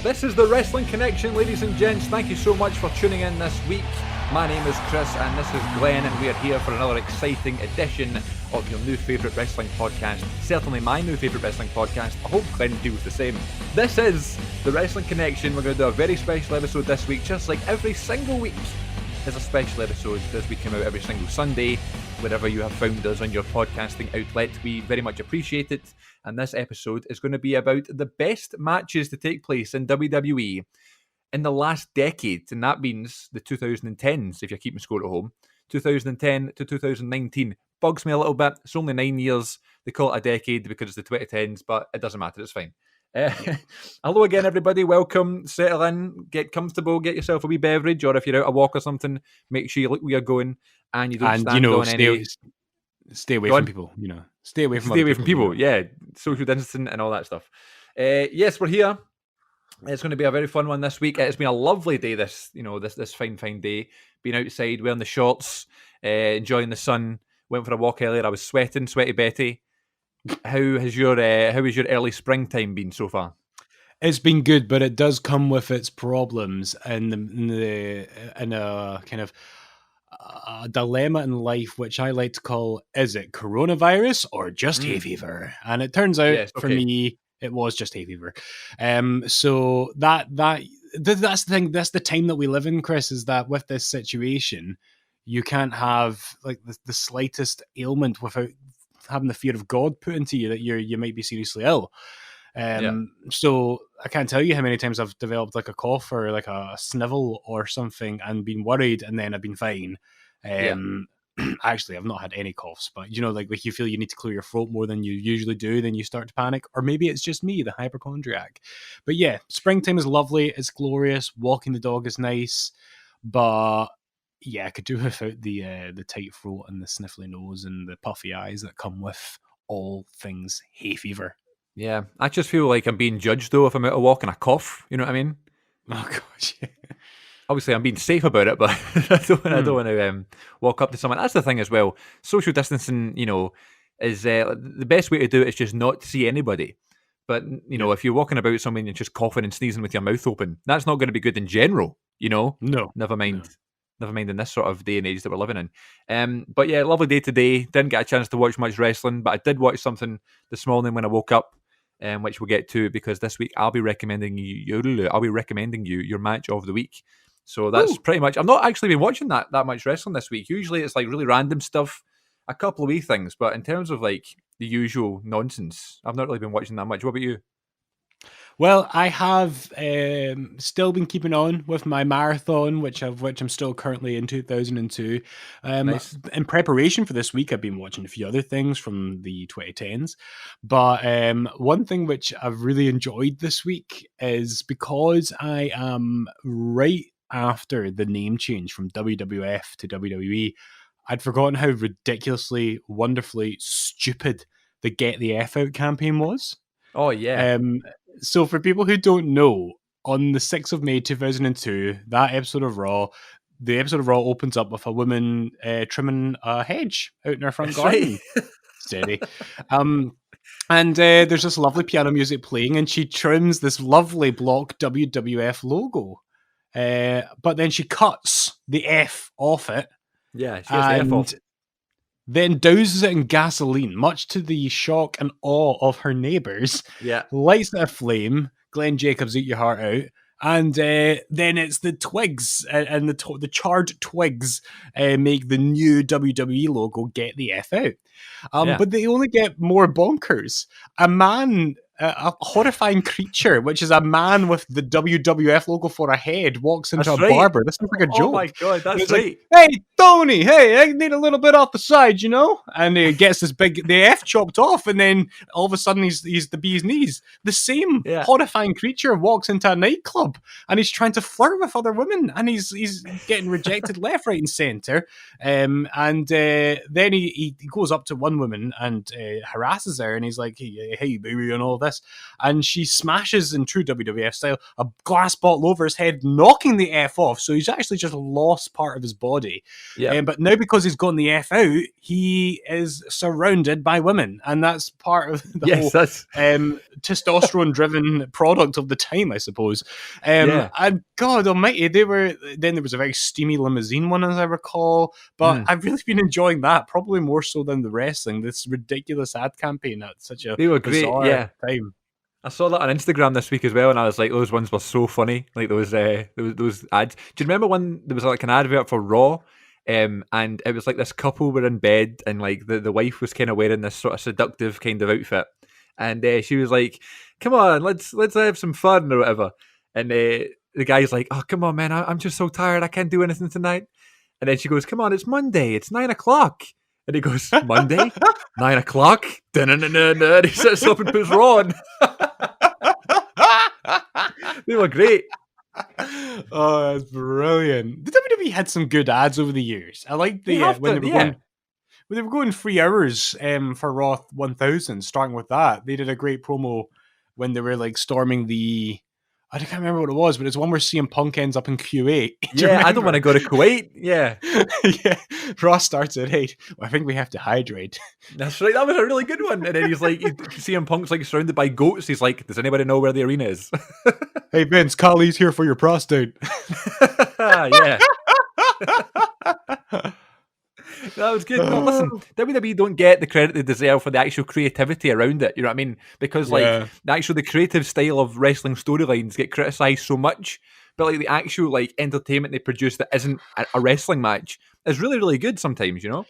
This is the Wrestling Connection, ladies and gents. Thank you so much for tuning in this week. My name is Chris and this is Glenn, and we are here for another exciting edition of your new favourite wrestling podcast. Certainly my new favourite wrestling podcast. I hope Glenn feels the same. This is the Wrestling Connection. We're going to do a very special episode this week, just like every single week. There's a special episode as we come out every single Sunday, wherever you have found us on your podcasting outlet. We very much appreciate it. And this episode is going to be about the best matches to take place in WWE in the last decade. And that means the 2010s, if you're keeping score at home. 2010 to 2019. Bugs me a little bit. It's only 9 years. They call it a decade because it's the 2010s, but it doesn't matter. It's fine. Hello again, everybody. Welcome. Settle in, get comfortable, get yourself a wee beverage, or if you're out a walk or something, make sure you look where you're going and you don't stand on any. Stay away from people. Stay away from people. Yeah, social distancing and all that stuff. Yes, we're here. It's going to be a very fun one this week. It's been a lovely day. This fine day. Being outside, wearing the shorts, enjoying the sun. Went for a walk earlier. I was sweaty Betty. How has your early springtime been so far? It's been good, but it does come with its problems and a kind of a dilemma in life, which I like to call: is it coronavirus or just hay fever? And it turns out for me, it was just hay fever. So that's the thing. That's the time that we live in, Chris. Is that with this situation, you can't have like the slightest ailment without having the fear of God put into you that you might be seriously ill. So I can't tell you how many times I've developed like a cough or like a snivel or something and been worried, and then I've been fine. Actually, I've not had any coughs, but like you feel you need to clear your throat more than you usually do, then you start to panic. Or maybe it's just me, the hypochondriac. But yeah, springtime is lovely. It's glorious. Walking the dog is nice, but yeah, I could do without the tight throat and the sniffly nose and the puffy eyes that come with all things hay fever. Yeah, I just feel like I'm being judged though if I'm out a walk and I cough. You know what I mean? Oh gosh. Yeah. Obviously, I'm being safe about it, but I don't want to walk up to someone. That's the thing as well. Social distancing, is the best way to do it is just not to see anybody. But if you're walking about somewhere and you're just coughing and sneezing with your mouth open, that's not going to be good in general. No. Never mind in this sort of day and age that we're living in. But yeah, lovely day today. Didn't get a chance to watch much wrestling, but I did watch something this morning when I woke up, which we'll get to, because this week I'll be recommending you your match of the week. So that's pretty much. I've not actually been watching that much wrestling this week. Usually it's like really random stuff, a couple of wee things, but in terms of like the usual nonsense, I've not really been watching that much. What about you? Well, I have still been keeping on with my marathon, which I'm still currently in 2002. Nice. In preparation for this week, I've been watching a few other things from the 2010s. But one thing which I've really enjoyed this week is because I am right after the name change from WWF to WWE, I'd forgotten how ridiculously, wonderfully stupid the Get the F Out campaign was. Oh, yeah. So for people who don't know, on the 6th of May 2002, the episode of Raw opens up with a woman trimming a hedge out in her front garden. Right. Steady. And there's this lovely piano music playing, and she trims this lovely block WWF logo. But then she cuts the F off it. Yeah, she gets the F off. Then douses it in gasoline, much to the shock and awe of her neighbours. Yeah. Lights it aflame. Glenn Jacobs, eat your heart out. And then it's the twigs and the charred twigs make the new WWE logo Get the F Out. But they only get more bonkers. A horrifying creature, which is a man with the WWF logo for a head, walks into a barber. This looks like a joke. Oh my God, that's right. Like, hey, Tony, hey, I need a little bit off the side, And he gets the F chopped off, and then all of a sudden he's the bee's knees. The same horrifying creature walks into a nightclub, and he's trying to flirt with other women, and he's getting rejected left, right, and centre. And then he goes up to one woman and harasses her, and he's like, hey, baby, and all that. this. And she smashes, in true WWF style, a glass bottle over his head, knocking the F off. So he's actually just lost part of his body. Yeah. But now because he's gotten the F out, he is surrounded by women. And that's part of the whole testosterone-driven product of the time, I suppose. And God almighty, then there was a very steamy limousine one, as I recall. But I've really been enjoying that, probably more so than the wrestling. This ridiculous ad campaign at such a They were great, bizarre time. I saw that on Instagram this week as well, and I was like, those ones were so funny. Like those ads. Do you remember when there was like an advert for Raw? And it was like this couple were in bed, and like the wife was kind of wearing this sort of seductive kind of outfit, and she was like, "Come on, let's have some fun or whatever." And the guy's like, "Oh, come on, man, I'm just so tired, I can't do anything tonight." And then she goes, "Come on, it's Monday, it's 9:00." And he goes, "Monday, 9:00." And he sits up and puts Raw on. They were great. Oh, that's brilliant. The WWE had some good ads over the years. I like when they were going 3 hours for Raw 1000, starting with that. They did a great promo when they were like storming I can't remember what it was, but it's one where CM Punk ends up in Kuwait. Yeah, I don't want to go to Kuwait. Yeah. Yeah. Raw starts at 8. Well, I think we have to hydrate. That's right. That was a really good one. And then he's like, CM Punk's like surrounded by goats. He's like, does anybody know where the arena is? Hey, Vince, Kali's here for your prostate. Yeah. That was good. No, listen, WWE don't get the credit they deserve for the actual creativity around it. You know what I mean? Because the creative style of wrestling storylines get criticised so much, but like the actual like entertainment they produce that isn't a wrestling match is really, really good sometimes. You know?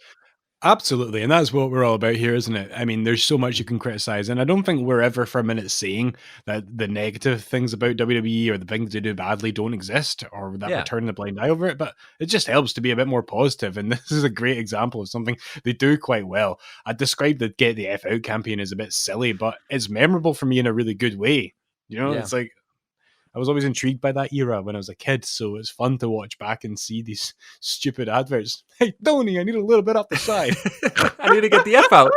Absolutely, and that's what we're all about here, isn't it? I mean, there's so much you can criticize, and I don't think we're ever for a minute saying that the negative things about WWE or the things they do badly don't exist, or that we're turning a blind eye over it, but it just helps to be a bit more positive, and this is a great example of something they do quite well. I described the Get the F Out campaign as a bit silly, but it's memorable for me in a really good way. You know, it's like, I was always intrigued by that era when I was a kid, so it's fun to watch back and see these stupid adverts. Hey, Tony, I need a little bit off the side. I need to get the F out.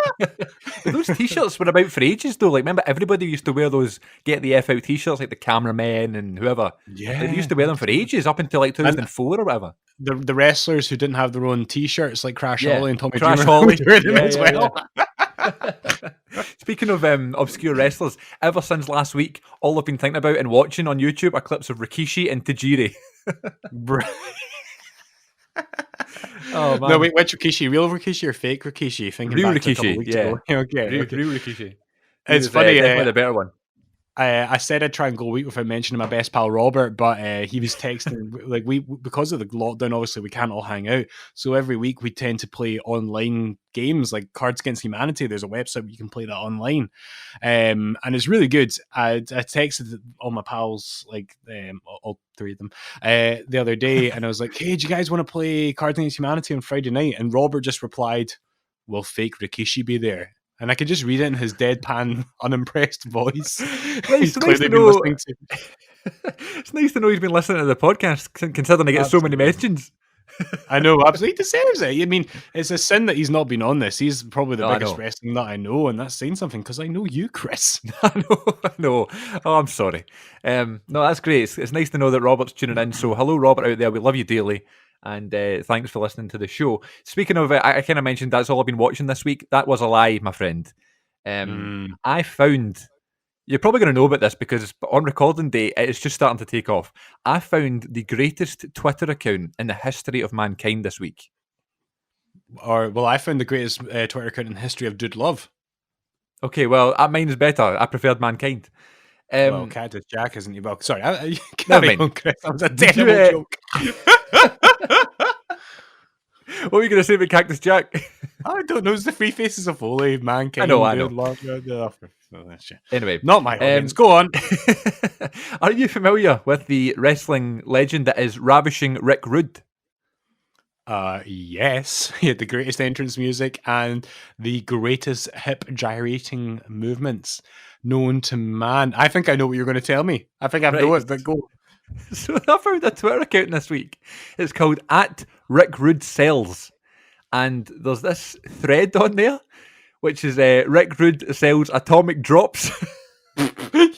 Those t-shirts were about for ages, though. Like, remember, everybody used to wear those Get the F Out t-shirts, like the cameramen and whoever. Yeah. They used to wear them for ages, up until like 2004 or whatever. The wrestlers who didn't have their own t-shirts, like Crash Holly and Tommy Crash Dreamer, Holly. wearing them as well. Speaking of obscure wrestlers, ever since last week, all I've been thinking about and watching on YouTube are clips of Rikishi and Tajiri. Oh man! No, wait, which Rikishi? Real Rikishi or fake Rikishi? Real Rikishi, yeah. Okay. Real Rikishi. It's funny. Definitely the better one. I said I'd try and go a week without mentioning my best pal Robert, but he was texting like because of the lockdown. Obviously, we can't all hang out, so every week we tend to play online games like Cards Against Humanity. There's a website where you can play that online, and it's really good. I texted all my pals, like all 3 of them, the other day, and I was like, "Hey, do you guys want to play Cards Against Humanity on Friday night?" And Robert just replied, "Will fake Rikishi be there?" And I could just read it in his deadpan, unimpressed voice. He's clearly been listening to. It's nice to know he's been listening to the podcast, considering I get so many messages. I know, absolutely. He deserves it. I mean, it's a sin that he's not been on this. He's probably the biggest wrestling that I know, and that's saying something because I know you, Chris. I know. Oh, I'm sorry. No, that's great. It's nice to know that Robert's tuning in. So, hello, Robert out there. We love you dearly. And thanks for listening to the show. Speaking of it, I kind of mentioned that's all I've been watching this week. That was a lie, my friend. I found, you're probably going to know about this because on recording day, it's just starting to take off. I found the greatest Twitter account in the history of mankind this week. I found the greatest Twitter account in the history of Dude Love. Okay, well, mine is better. I preferred Mankind. Well, Cactus Jack isn't you? Well, sorry, never mind. Chris. That was a terrible joke. What were you going to say about Cactus Jack? I don't know. It's the Three Faces of Holy, Mankind. I know. Love. Anyway, not my audience. Go on. Are you familiar with the wrestling legend that is Ravishing Rick Rude? Yes. He had the greatest entrance music and the greatest hip gyrating movements known to man. I think I know what you're going to tell me. I think I know it, but go. So I found a Twitter account this week. It's called @RickRudeSells. And there's this thread on there, which is Rick Rude sells atomic drops. Have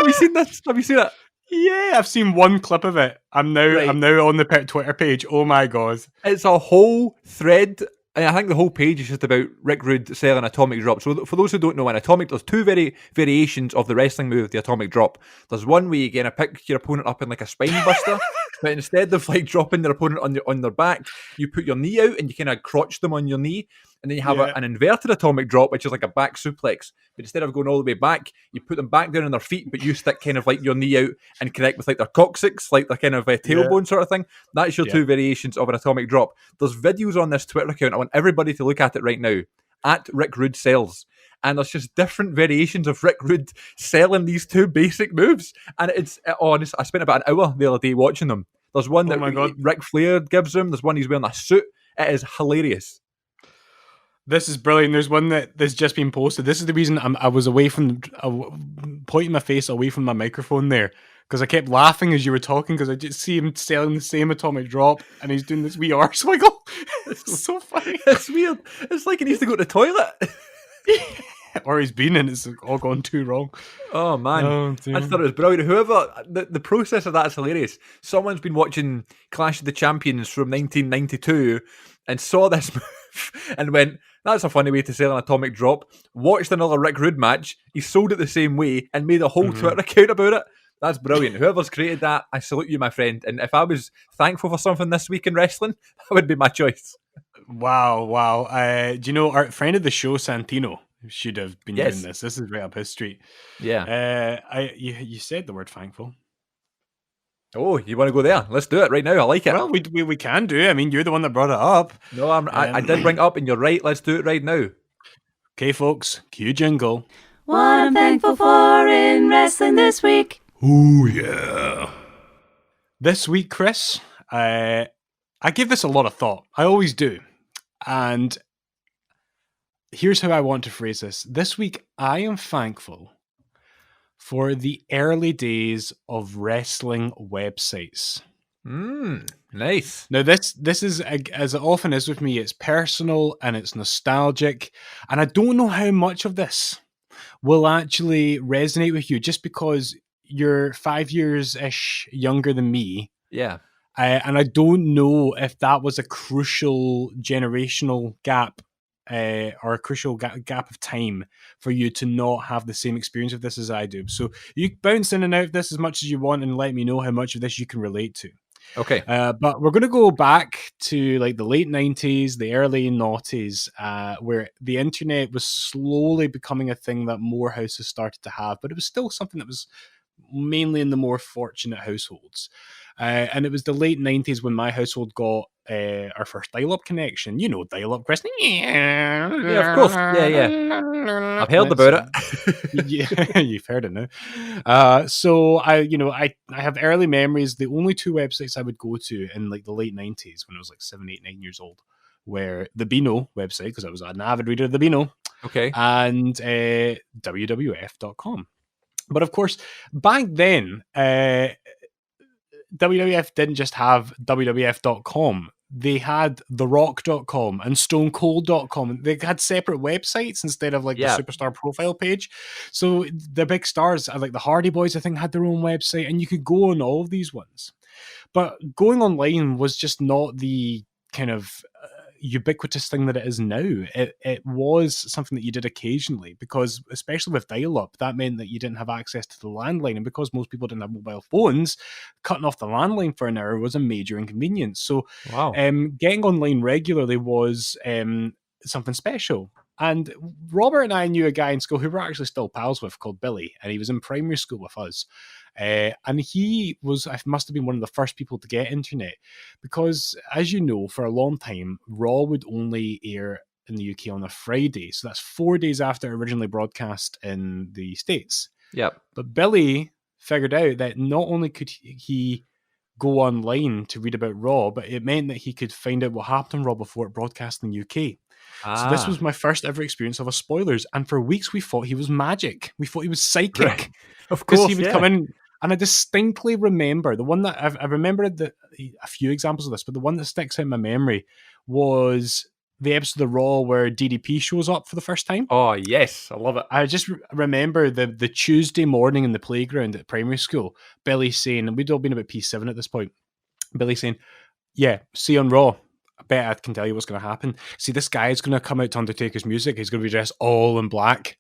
you seen this? Have you seen it? Yeah, I've seen one clip of it. I'm Right. now on the Twitter page. Oh my god. It's a whole thread. And I think the whole page is just about Rick Rude selling Atomic Drop. So for those who don't know, there's two variations of the wrestling move, the Atomic Drop. There's one where you kind of pick your opponent up in like a spine buster, but instead of like dropping their opponent on their back, you put your knee out and you kind of crotch them on your knee, and then you have Yeah. an inverted Atomic Drop, which is like a back suplex. But instead of going all the way back, you put them back down on their feet, but you stick kind of like your knee out and connect with like their coccyx, like their kind of tailbone sort of thing. That's your two variations of an Atomic Drop. There's videos on this Twitter account. I want everybody to look at it right now. At Rick Rude Sells. And there's just different variations of Rick Rude selling these two basic moves. And it's honest. I spent about an hour the other day watching them. There's one that my God. Ric Flair gives him. There's one he's wearing a suit. It is hilarious. This is brilliant. There's one that's just been posted. This is the reason I was away from pointing my face away from my microphone there, because I kept laughing as you were talking, because I just see him selling the same Atomic Drop and he's doing this wee arse wiggle. It's so funny. It's weird. It's like he needs to go to the toilet. Or he's been and it's all gone too wrong. Oh man, I just thought it was brilliant. Whoever the process of that is hilarious. Someone's been watching Clash of the Champions from 1992 and saw this move and went, "That's a funny way to sell an Atomic Drop." Watched another Rick Rude match. He sold it the same way and made a whole Twitter account about it. That's brilliant. Whoever's created that, I salute you, my friend. And if I was thankful for something this week in wrestling, that would be my choice. Wow. Do you know our friend of the show, Santino, should have been doing this? This is right up his street. Yeah. You said the word thankful. Oh, you want to go there? Let's do it right now. I like it. Well, we can do. I mean, you're the one that brought it up. No, I did bring it up, and you're right. Let's do it right now. Okay, folks, cue jingle. What I'm thankful for in wrestling this week. Oh, yeah. This week, Chris, I give this a lot of thought. I always do. And here's how I want to phrase this. This week, I am thankful for the early days of wrestling websites. Nice. Now, this is, as it often is with me, it's personal and it's nostalgic. And I don't know how much of this will actually resonate with you, just because you're 5 years-ish younger than me. Yeah. And I don't know if that was a crucial generational gap or a crucial gap of time for you to not have the same experience of this as I do. So you bounce in and out of this as much as you want and let me know how much of this you can relate to. Okay. But we're going to go back to like the late 90s, the early noughties, where the internet was slowly becoming a thing that more houses started to have, but it was still something that was mainly in the more fortunate households. And it was the late 90s when my household got our first dial-up connection. You know dial-up, Chris. Yeah, of course. Yeah. I've heard about it. Yeah, you've heard it now. So I have early memories. The only two websites I would go to in like the late 90s when I was like 7, 8, 9 years old were the Beano website, because I was an avid reader of the Beano. Okay. And WWF.com. But of course, back then, WWF didn't just have WWF.com. They had TheRock.com and StoneCold.com. They had separate websites instead of like the superstar profile page. So the big stars, like the Hardy Boys, I think, had their own website, and you could go on all of these ones. But going online was just not the kind of ubiquitous thing that it is now. It was something that you did occasionally, because especially with dial-up, that meant that you didn't have access to the landline, and because most people didn't have mobile phones, cutting off the landline for an hour was a major inconvenience. So getting online regularly was something special. And Robert and I knew a guy in school who we're actually still pals with, called Billy, and he was in primary school with us. And he must have been one of the first people to get internet, because, as you know, for a long time, Raw would only air in the UK on a Friday. So that's 4 days after it originally broadcast in the States. Yep. But Billy figured out that not only could he go online to read about Raw, but it meant that he could find out what happened on Raw before it broadcast in the UK. So this was my first ever experience of a spoilers. And for weeks, we thought he was magic. We thought he was psychic. Right. Of course, because he would come in. And I distinctly remember the one that I remembered a few examples of this, but the one that sticks out in my memory was the episode of Raw where DDP shows up for the first time. Oh, yes. I love it. I just remember the Tuesday morning in the playground at primary school, Billy saying, and we'd all been about P7 at this point, Billy saying, yeah, see you on Raw. I bet I can tell you what's going to happen. See, this guy is going to come out to Undertaker's music. He's going to be dressed all in black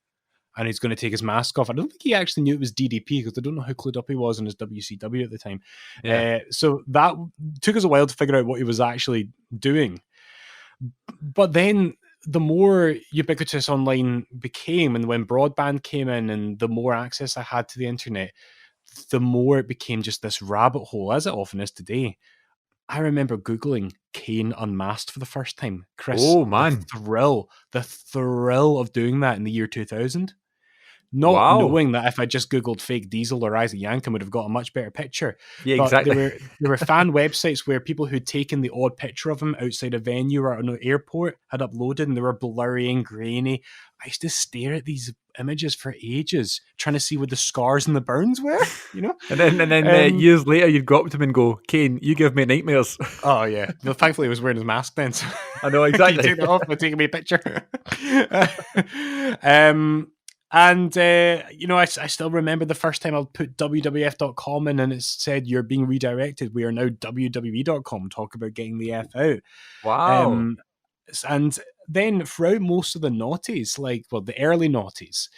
and he's going to take his mask off. I don't think he actually knew it was DDP because I don't know how clued up he was in his WCW at the time. Yeah. So that took us a while to figure out what he was actually doing. But then the more ubiquitous online became, and when broadband came in and the more access I had to the internet, the more it became just this rabbit hole, as it often is today. I remember Googling Kane unmasked for the first time. Chris, Oh, man. the thrill of doing that in the year 2000. Not Wow. knowing that if I just Googled fake Diesel or Isaac Yankem would have got a much better picture. Yeah, But exactly. there were fan websites where people who'd taken the odd picture of him outside a venue or an airport had uploaded and they were blurry and grainy. I used to stare at these images for ages, trying to see where the scars and the burns were, you know? And then years later, you'd go up to him and go, Kane, you give me nightmares. Oh, yeah. Well, thankfully, he was wearing his mask then. So I know, exactly. He took it off by taking me a picture. I still remember the first time I put WWF.com in and it said, you're being redirected. We are now WWE.com. Talk about getting the F out. Wow. And then throughout most of the noughties, the early noughties,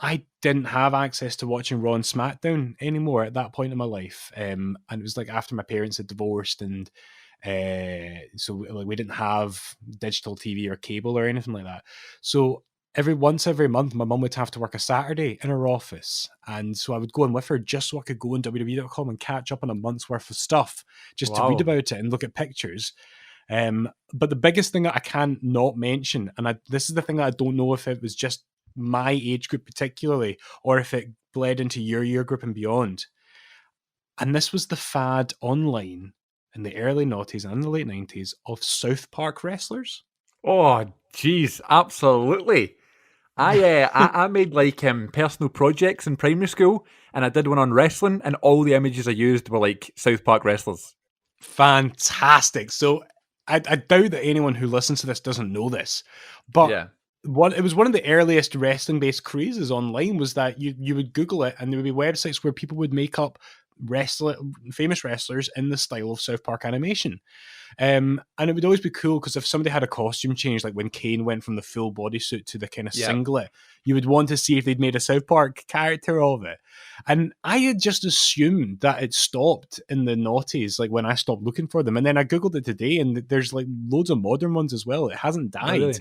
I didn't have access to watching Raw and SmackDown anymore at that point in my life. And it was like after my parents had divorced and so we didn't have digital TV or cable or anything like that. So every month, my mum would have to work a Saturday in her office. And so I would go in with her just so I could go on WWE.com and catch up on a month's worth of stuff just to read about it and look at pictures. But the biggest thing that I can't not mention, and this is the thing that I don't know if it was just my age group particularly, or if it bled into your year group and beyond. And this was the fad online in the early noughties and the late 90s of South Park wrestlers. Oh, geez, absolutely. I made personal projects in primary school, and I did one on wrestling, and all the images I used were like South Park wrestlers. Fantastic. So I doubt that anyone who listens to this doesn't know this, but Yeah. it was one of the earliest wrestling-based crazes online was that you would Google it and there would be websites where people would make up famous wrestlers in the style of South Park animation. And it would always be cool because if somebody had a costume change, like when Kane went from the full bodysuit to the kind of singlet, you would want to see if they'd made a South Park character of it. And I had just assumed that it stopped in the noughties, like when I stopped looking for them. And then I Googled it today and there's like loads of modern ones as well. It hasn't died. Oh,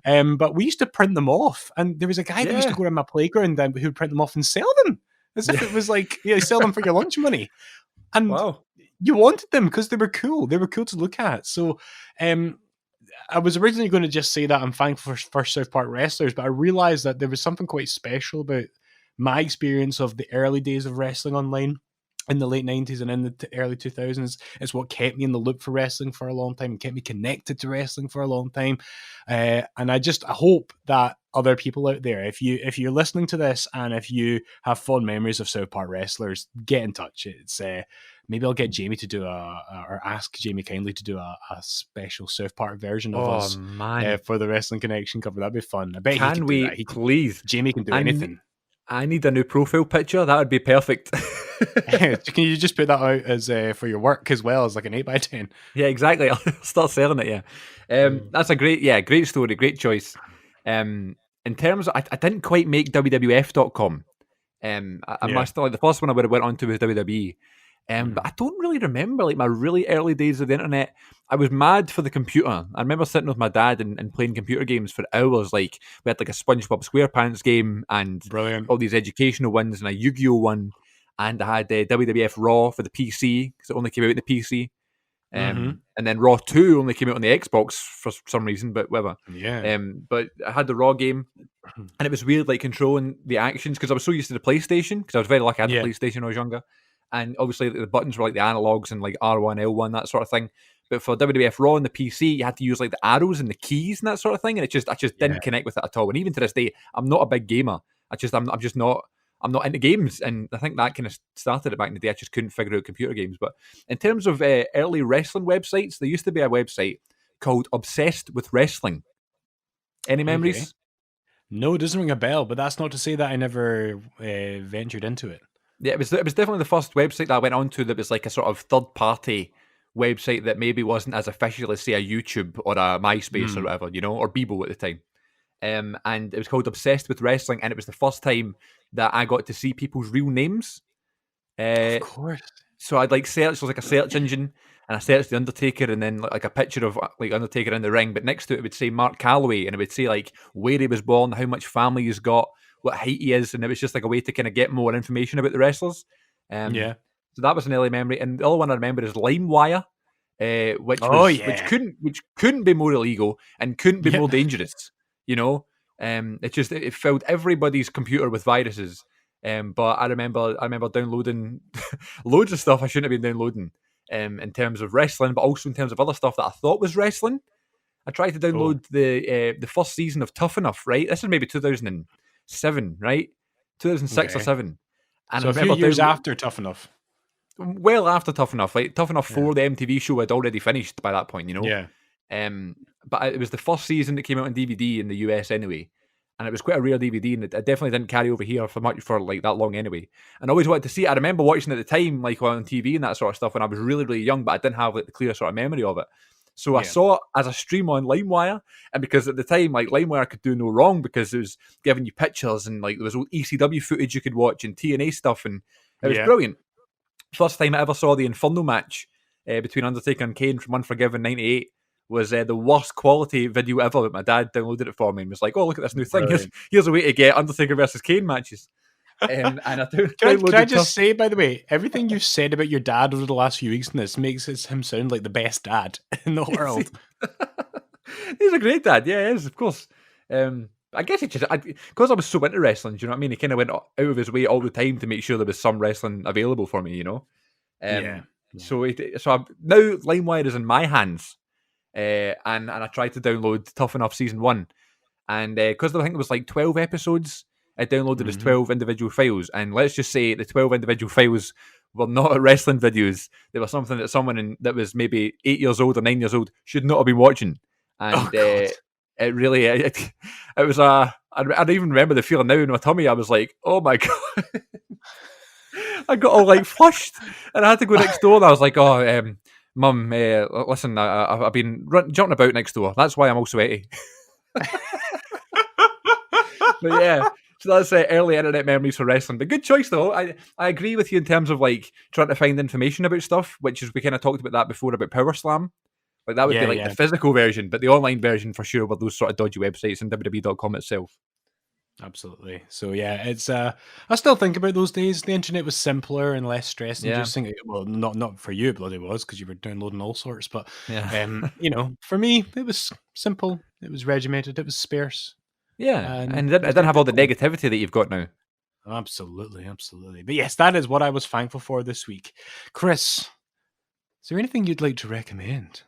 really? But we used to print them off. And there was a guy that used to go around my playground who would print them off and sell them. As if it was like, sell them for your lunch money. And you wanted them because they were cool. They were cool to look at. So I was originally going to just say that I'm thankful for South Park wrestlers, but I realized that there was something quite special about my experience of the early days of wrestling online in the late 90s and in the early 2000s. It's what kept me in the loop for wrestling for a long time and kept me connected to wrestling for a long time. And I hope that other people out there, if you're listening to this and if you have fond memories of South Park wrestlers, get in touch. It's maybe I'll get Jamie to do or ask Jamie kindly to do a special South Park version of us for the Wrestling Connection cover. That'd be fun. I bet he can do that. Please? Jamie can do anything. I need a new profile picture. That would be perfect. Can you just put that out as for your work as well as like an 8x10? Yeah, exactly. I'll start selling it. Yeah, that's a great story, great choice. In terms of, I didn't quite make WWF.com. I must have, the first one I would have went on to was WWE. But I don't really remember like my really early days of the internet. I was mad for the computer. I remember sitting with my dad and playing computer games for hours. Like we had like a SpongeBob SquarePants game and brilliant, all these educational ones and a Yu-Gi-Oh one. And I had WWF Raw for the PC because it only came out in the PC. And then Raw 2 only came out on the Xbox for some reason, but whatever. Yeah. But I had the Raw game, and it was weird like controlling the actions because I was so used to the PlayStation because I was very lucky I had the PlayStation when I was younger. And obviously the buttons were like the analogs and like R1, L1, that sort of thing. But for WWF Raw on the PC, you had to use like the arrows and the keys and that sort of thing. And I just didn't connect with it at all. And even to this day, I'm not a big gamer. I'm not into games. And I think that kind of started it back in the day. I just couldn't figure out computer games. But in terms of early wrestling websites, there used to be a website called Obsessed with Wrestling. Any memories? Okay. No, it doesn't ring a bell, but that's not to say that I never ventured into it. Yeah, it was definitely the first website that I went onto that was like a sort of third party website that maybe wasn't as official as say a YouTube or a MySpace or whatever, or Bebo at the time. And it was called Obsessed with Wrestling, and it was the first time that I got to see people's real names. Of course. So I'd like search, there was like a search engine, and I searched The Undertaker, and then like a picture of like Undertaker in the ring, but next to it would say Mark Calloway, and it would say like where he was born, how much family he's got, what height he is, and it was just like a way to kind of get more information about the wrestlers. Yeah. So that was an early memory, and the other one I remember is LimeWire, which couldn't be more illegal and couldn't be more dangerous. It filled everybody's computer with viruses. But I remember downloading loads of stuff I shouldn't have been downloading. In terms of wrestling, but also in terms of other stuff that I thought was wrestling. I tried to download the first season of Tough Enough. Right, this is maybe 2007, right, 2006 or 7. And so a few years after Tough Enough. Well after Tough Enough, like Tough Enough 4, the MTV show had already finished by that point, Yeah. But it was the first season that came out on DVD in the US anyway, and it was quite a rare DVD, and it definitely didn't carry over here for like that long anyway. And I always wanted to see it. I remember watching it at the time, like on TV and that sort of stuff, when I was really, really young, but I didn't have like the clear sort of memory of it. So I saw it as a stream on LimeWire, and because at the time, like LimeWire could do no wrong because it was giving you pictures and like there was old ECW footage you could watch and TNA stuff, and it was brilliant. First time I ever saw the Inferno match between Undertaker and Kane from Unforgiven '98 was the worst quality video ever. But my dad downloaded it for me and was like, "Oh, look at this new thing! Here's a way to get Undertaker versus Kane matches." And can I just say, by the way, everything you've said about your dad over the last few weeks in this makes him sound like the best dad in the world. He's a great dad, yeah, he is, of course. I guess it just because I was so into wrestling. Do you know what I mean? He kind of went out of his way all the time to make sure there was some wrestling available for me. So now LimeWire is in my hands, and I tried to download Tough Enough season 1, and because I think it was like 12 episodes, I downloaded as 12 individual files, and let's just say the 12 individual files were not wrestling videos. They were something that someone that was maybe 8 years old or 9 years old should not have been watching, and it really it was I don't even remember the feeling now in my tummy. I was like, oh my god. I got all like flushed, and I had to go next door, and I was like, oh, Mum, listen, I've been jumping about next door, that's why I'm all sweaty. But yeah, so that's early internet memories for wrestling. But good choice though. I agree with you in terms of like trying to find information about stuff, which is, we kind of talked about that before about Power Slam. Like that would be like the physical version, but the online version for sure were those sort of dodgy websites and WWE.com itself. Absolutely. So yeah, it's I still think about those days. The internet was simpler and less stress inducing. Well, not for you, it bloody was, because you were downloading all sorts. But for me, it was simple. It was regimented. It was sparse. Yeah, and it didn't have all the negativity that you've got now. Absolutely. But yes, that is what I was thankful for this week. Chris, is there anything you'd like to recommend?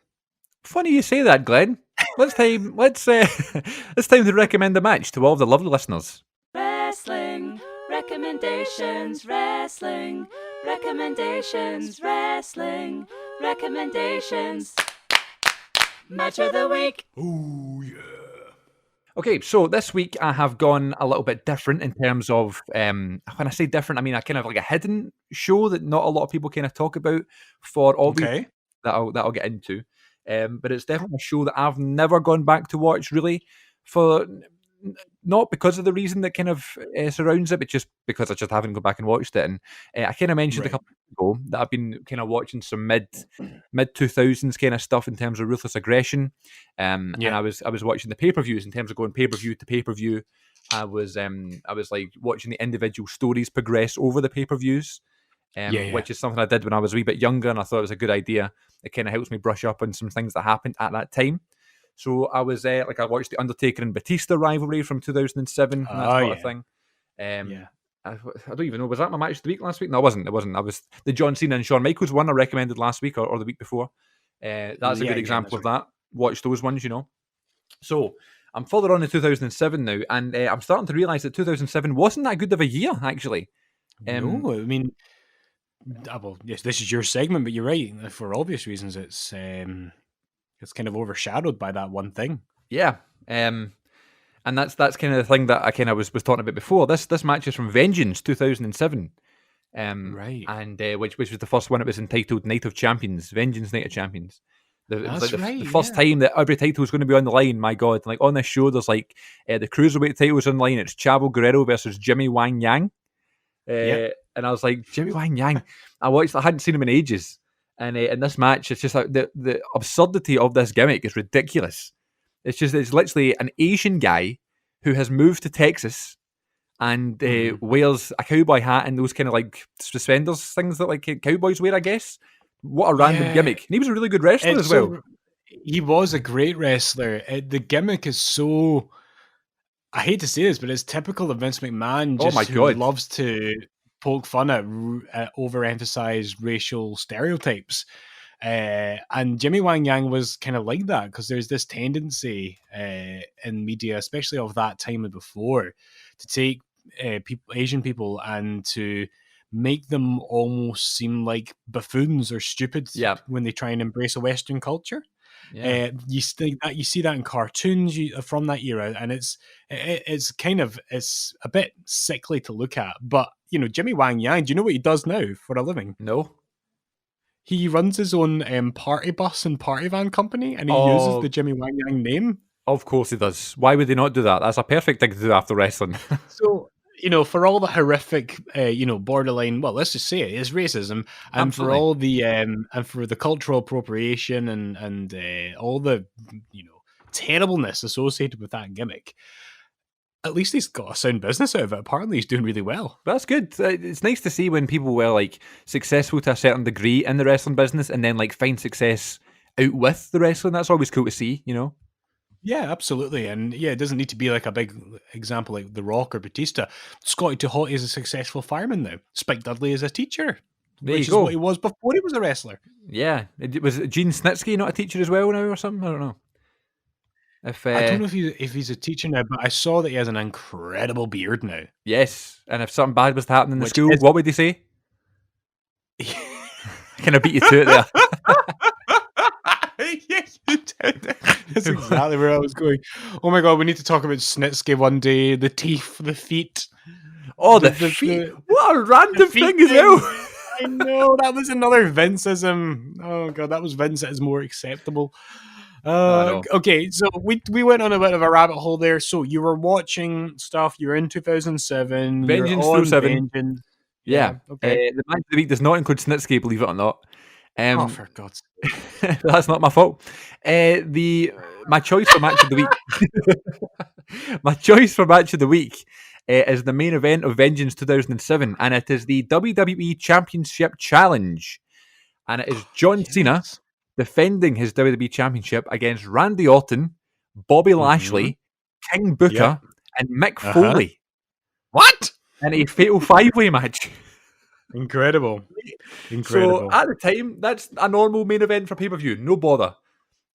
Funny you say that, Glenn. It's time to recommend a match to all the lovely listeners. Wrestling recommendations, wrestling recommendations, wrestling recommendations. Match of the week. Oh yeah. Okay, so this week I have gone a little bit different in terms of, when I say different, I mean a kind of like a hidden show that not a lot of people kind of talk about for all that I'll get into. But it's definitely a show that I've never gone back to watch, really, for not because of the reason that kind of surrounds it, but just because I just haven't gone back and watched it. And I kind of mentioned a couple of ago that I've been kind of watching some mid 2000s kind of stuff in terms of Ruthless Aggression, and I was watching the pay-per-views in terms of going pay-per-view to pay-per-view. I was like watching the individual stories progress over the pay-per-views. Which is something I did when I was a wee bit younger, and I thought it was a good idea. It kind of helps me brush up on some things that happened at that time. So I was I watched the Undertaker and Batista rivalry from 2007, and that sort of thing. I don't even know, was that my match of the week last week? No, it wasn't. I was the John Cena and Shawn Michaels one I recommended last week or the week before. That's a good example of that. Watch those ones, So I'm further on in 2007 now, and I'm starting to realise that 2007 wasn't that good of a year, actually. No, I mean, well, yes, this is your segment, but you're right. For obvious reasons, it's it's kind of overshadowed by that one thing. Yeah. And that's kind of the thing that I kind of was talking about before. This match is from Vengeance 2007. Right. And which was the first one. It was entitled Night of Champions, Vengeance Night of Champions. It was That's like the right, first yeah. time that every title was going to be on the line. My God, like on this show, there's like the cruiserweight titles on the line. It's Chavo Guerrero versus Jimmy Wang Yang. Yep. And I was like, Jimmy Wang Yang. I hadn't seen him in ages. And in this match, it's just like the absurdity of this gimmick is ridiculous. It's literally an Asian guy who has moved to Texas and wears a cowboy hat and those kind of like suspenders things that like cowboys wear, I guess. What a random gimmick. And he was a really good wrestler as well. He was a great wrestler. The gimmick is so... I hate to say this, but it's typical of Vince McMahon, who loves to poke fun at overemphasized racial stereotypes. And Jimmy Wang Yang was kind of like that, because there's this tendency in media, especially of that time and before, to take Asian people and to make them almost seem like buffoons or stupid when they try and embrace a Western culture. Yeah. You see that in cartoons from that era, and it's a bit sickly to look at. But Jimmy Wang Yang, do you know what he does now for a living? No. He runs his own party bus and party van company, and he uses the Jimmy Wang Yang name. Of course he does. Why would they not do that? That's a perfect thing to do after wrestling. So, for all the horrific, borderline, well, let's just say it is racism, and Absolutely. for all the and for the cultural appropriation and all the terribleness associated with that gimmick, at least he's got a sound business out of it. Apparently, he's doing really well. That's good. It's nice to see when people were like successful to a certain degree in the wrestling business, and then like find success out with the wrestling. That's always cool to see, Yeah, absolutely. And yeah, it doesn't need to be like a big example like The Rock or Batista. Scotty 2 Hotty is a successful fireman now. Spike Dudley is a teacher, which is what he was before he was a wrestler. Yeah. Was Gene Snitsky not a teacher as well now or something? I don't know. I don't know if he's a teacher now, but I saw that he has an incredible beard now. Yes. And if something bad was to happen in the school, what would he say? Can I beat you to it there? Yes, you did. That's exactly where I was going. Oh my God, we need to talk about Snitsky one day. The teeth, the feet. Oh, the feet. What a random thing as well. I know, that was another Vinceism. Oh God, that was Vince that is more acceptable. Okay, so we went on a bit of a rabbit hole there. So you were watching stuff. You were in 2007. Vengeance you're on 2007. Vengeance. Yeah. Okay. The match of the week does not include Snitsky, believe it or not. For God's sake. That's not my fault. My choice for match of the week. My choice for match of the week is the main event of Vengeance 2007, and it is the WWE Championship Challenge, and it is John Cena defending his WWE Championship against Randy Orton, Bobby Lashley, King Booker, and Mick Foley. What? In a fatal 5-way match. Incredible. So at the time, that's a normal main event for pay-per-view, no bother.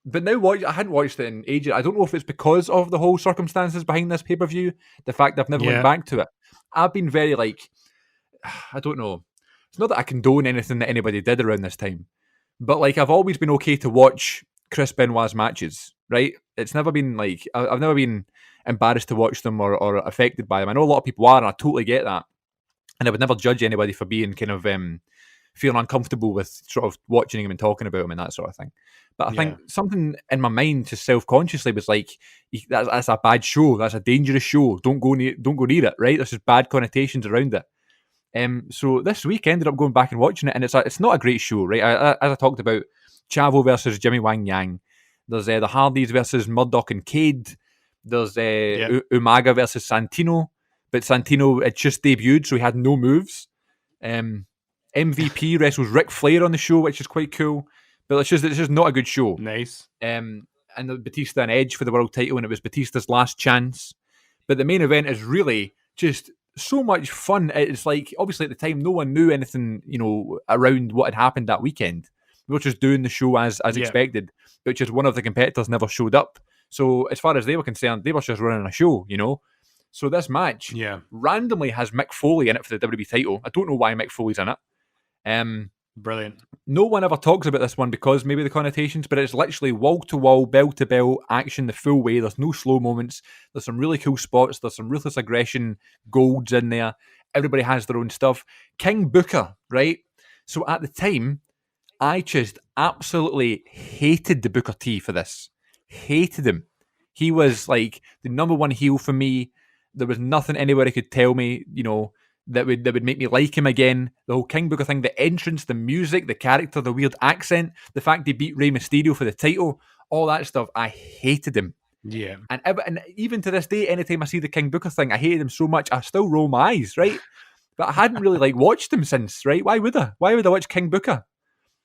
But now I hadn't watched it in ages. I don't know if it's because of the whole circumstances behind this pay-per-view, the fact I've never went back to it. I've been very I don't know. It's not that I condone anything that anybody did around this time, but I've always been okay to watch Chris Benoit's matches, right? It's never been I've never been embarrassed to watch them or affected by them. I know a lot of people are, and I totally get that. And I would never judge anybody for being kind of feeling uncomfortable with sort of watching him and talking about him and that sort of thing. But I think something in my mind just self-consciously was that's a bad show. That's a dangerous show. Don't go near it, right? There's just bad connotations around it. So this week I ended up going back and watching it, and it's not a great show, right? As I talked about, Chavo versus Jimmy Wang Yang. There's the Hardys versus Murdoch and Cade. There's Umaga versus Santino. But Santino had just debuted, so he had no moves. MVP wrestles Ric Flair on the show, which is quite cool. But it's just not a good show. Nice. And the Batista and Edge for the world title, and it was Batista's last chance. But the main event is really just so much fun. It's obviously at the time, no one knew anything, around what had happened that weekend. We were just doing the show as expected, but just one of the competitors never showed up. So as far as they were concerned, they were just running a show, So this match randomly has Mick Foley in it for the WWE title. I don't know why Mick Foley's in it. Brilliant. No one ever talks about this one because maybe the connotations, but it's literally wall to wall, bell to bell action the full way. There's no slow moments. There's some really cool spots. There's some ruthless aggression golds in there. Everybody has their own stuff. King Booker, right? So at the time, I just absolutely hated the Booker T for this. Hated him. He was like the number one heel for me. There was nothing anybody could tell me, that would make me like him again. The whole King Booker thing, the entrance, the music, the character, the weird accent, the fact he beat Rey Mysterio for the title, all that stuff. I hated him. Yeah. And even to this day, anytime I see the King Booker thing, I hated him so much. I still roll my eyes, right? But I hadn't really watched him since, right? Why would I? Why would I watch King Booker?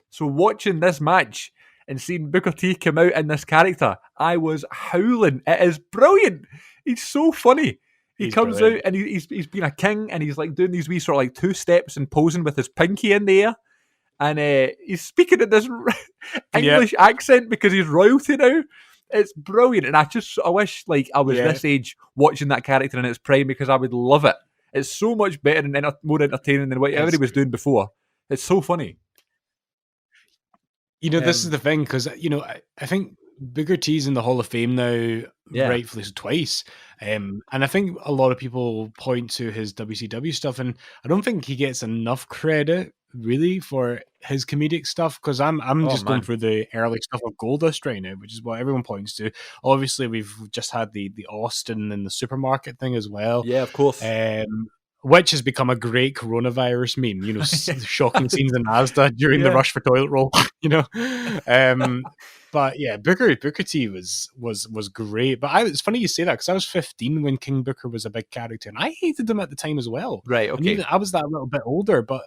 So watching this match and seeing Booker T come out in this character, I was howling. It is brilliant. He's so funny. He comes brilliant. out and he's been a king and he's like doing these wee sort of like 2 steps and posing with his pinky in the air. And he's speaking in this English accent because he's royalty now. It's brilliant. And I wish like I was this age watching that character in its prime because I would love it. It's so much better and more entertaining than whatever he was doing before. It's so funny. This is the thing, because, I think Booker T's in the Hall of Fame now, rightfully so, twice. And I think a lot of people point to his WCW stuff, and I don't think he gets enough credit, really, for his comedic stuff, because I'm just going through the early stuff of Goldust right now, which is what everyone points to. Obviously, we've just had the Austin and the supermarket thing as well. Yeah, of course. Which has become a great coronavirus meme, shocking scenes in Asda during the rush for toilet roll, But yeah, Booker T was great. But it's funny you say that, because I was 15 when King Booker was a big character, and I hated him at the time as well. Right, okay. And I was that little bit older, but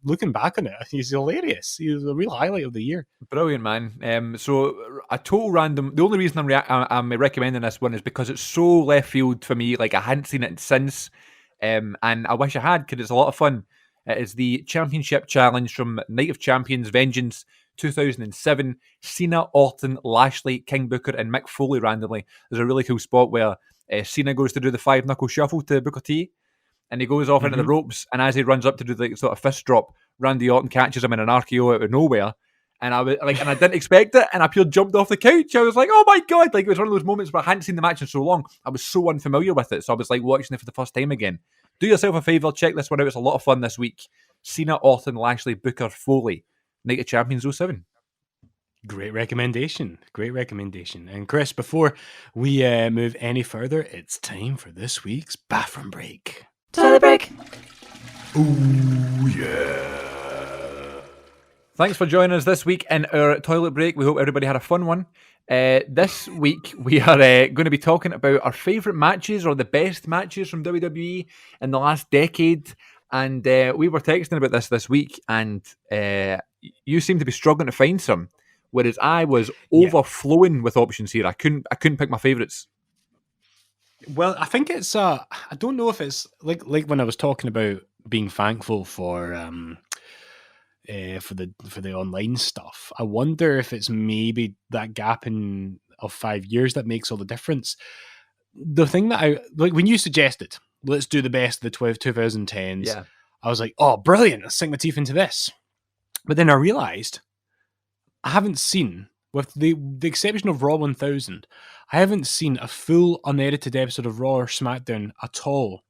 looking back on it, he's hilarious. He's a real highlight of the year. Brilliant, man. So a total random. The only reason I'm recommending this one is because it's so left field for me. Like I hadn't seen it since. And I wish I had, because it's a lot of fun. It is the Championship Challenge from Night of Champions Vengeance 2007. Cena, Orton, Lashley, King Booker, and Mick Foley randomly. There's a really cool spot where Cena goes to do the 5-knuckle shuffle to Booker T, and he goes off into the ropes, and as he runs up to do the sort of fist drop, Randy Orton catches him in an RKO out of nowhere. And I was like, and I didn't expect it, and I pure jumped off the couch. I was like, "Oh my god!" Like it was one of those moments where I hadn't seen the match in so long. I was so unfamiliar with it, so I was like watching it for the first time again. Do yourself a favor, check this one out. It's a lot of fun this week. Cena, Orton, Lashley, Booker, Foley, Night of Champions 07. Great recommendation. And Chris, before we move any further, it's time for this week's bathroom break. Toilet break. Ooh yeah. Thanks for joining us this week in our toilet break. We hope everybody had a fun one. This week, we are going to be talking about our favourite matches or the best matches from WWE in the last decade. And we were texting about this week, and you seem to be struggling to find some, whereas I was overflowing with options here. I couldn't pick my favourites. Well, I think it's I don't know if it's like when I was talking about being thankful for the online stuff. I wonder if it's maybe that gap of 5 years that makes all the difference. The thing that I like when you suggested, let's do the best of the 2010s. I was like, oh, brilliant! Let's sink my teeth into this. But then I realized I haven't seen, with the exception of Raw 1000, I haven't seen a full unedited episode of Raw or SmackDown at all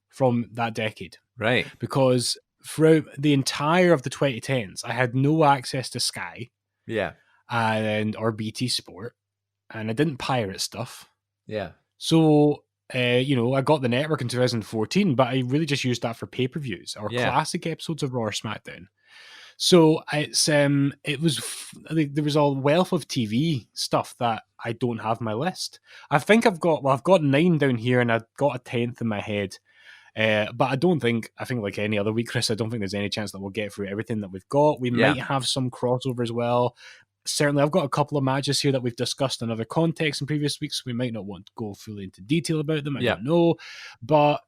from that decade. Right, because throughout the entire of the 2010s, I had no access to Sky, or BT Sport, and I didn't pirate stuff. Yeah. So, I got the network in 2014, but I really just used that for pay-per-views or classic episodes of Raw or SmackDown. So there was a wealth of TV stuff that I don't have on my list. I think I've got 9 down here, and I've got a 10th in my head. But I think like any other week, Chris, I don't think there's any chance that we'll get through everything that we've got. We might have some crossover as well. Certainly, I've got a couple of matches here that we've discussed in other contexts in previous weeks. We might not want to go fully into detail about them. I don't know. But,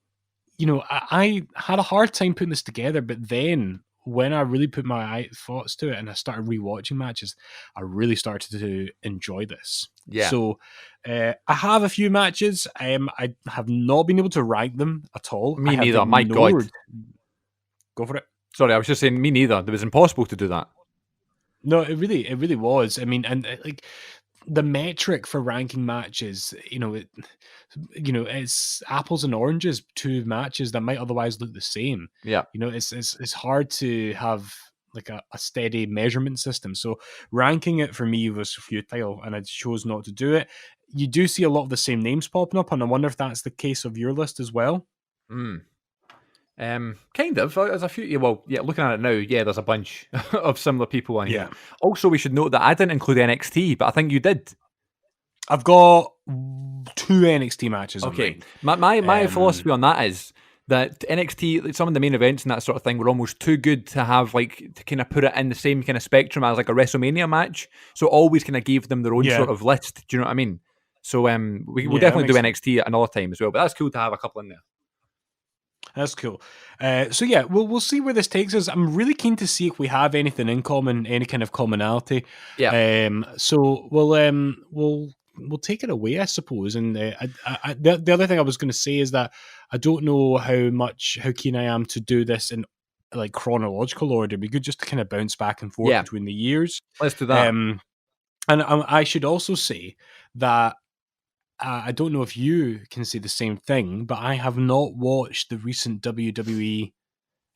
I had a hard time putting this together. But then when I really put my thoughts to it and I started rewatching matches, I really started to enjoy this. Yeah. So I have a few matches. I have not been able to rank them at all. Me neither. My God. Go for it. Sorry, I was just saying, me neither. It was impossible to do that. No, it really was. I mean, and like the metric for ranking matches, it's apples and oranges. Two matches that might otherwise look the same. Yeah. It's hard to have like a steady measurement system. So ranking it for me was futile, and I chose not to do it. You do see a lot of the same names popping up, and I wonder if that's the case of your list as well. Kind of. There's a few. Well, yeah. Looking at it now, yeah, there's a bunch of similar people on here. Yeah. Also, we should note that I didn't include NXT, but I think you did. I've got 2 NXT matches. Okay. My philosophy on that is that NXT, some of the main events and that sort of thing, were almost too good to have to kind of put it in the same kind of spectrum as like a WrestleMania match. So always kind of gave them their own sort of list. Do you know what I mean? So we'll definitely do NXT at another time as well. But that's cool to have a couple in there. That's cool. So yeah, we'll see where this takes us. I'm really keen to see if we have anything in common, any kind of commonality. Yeah. So we'll take it away, I suppose. And the other thing I was going to say is that I don't know how keen I am to do this in like chronological order. It'd be good just to kind of bounce back and forth between the years. Let's do that. And I should also say that I don't know if you can say the same thing, but I have not watched the recent WWE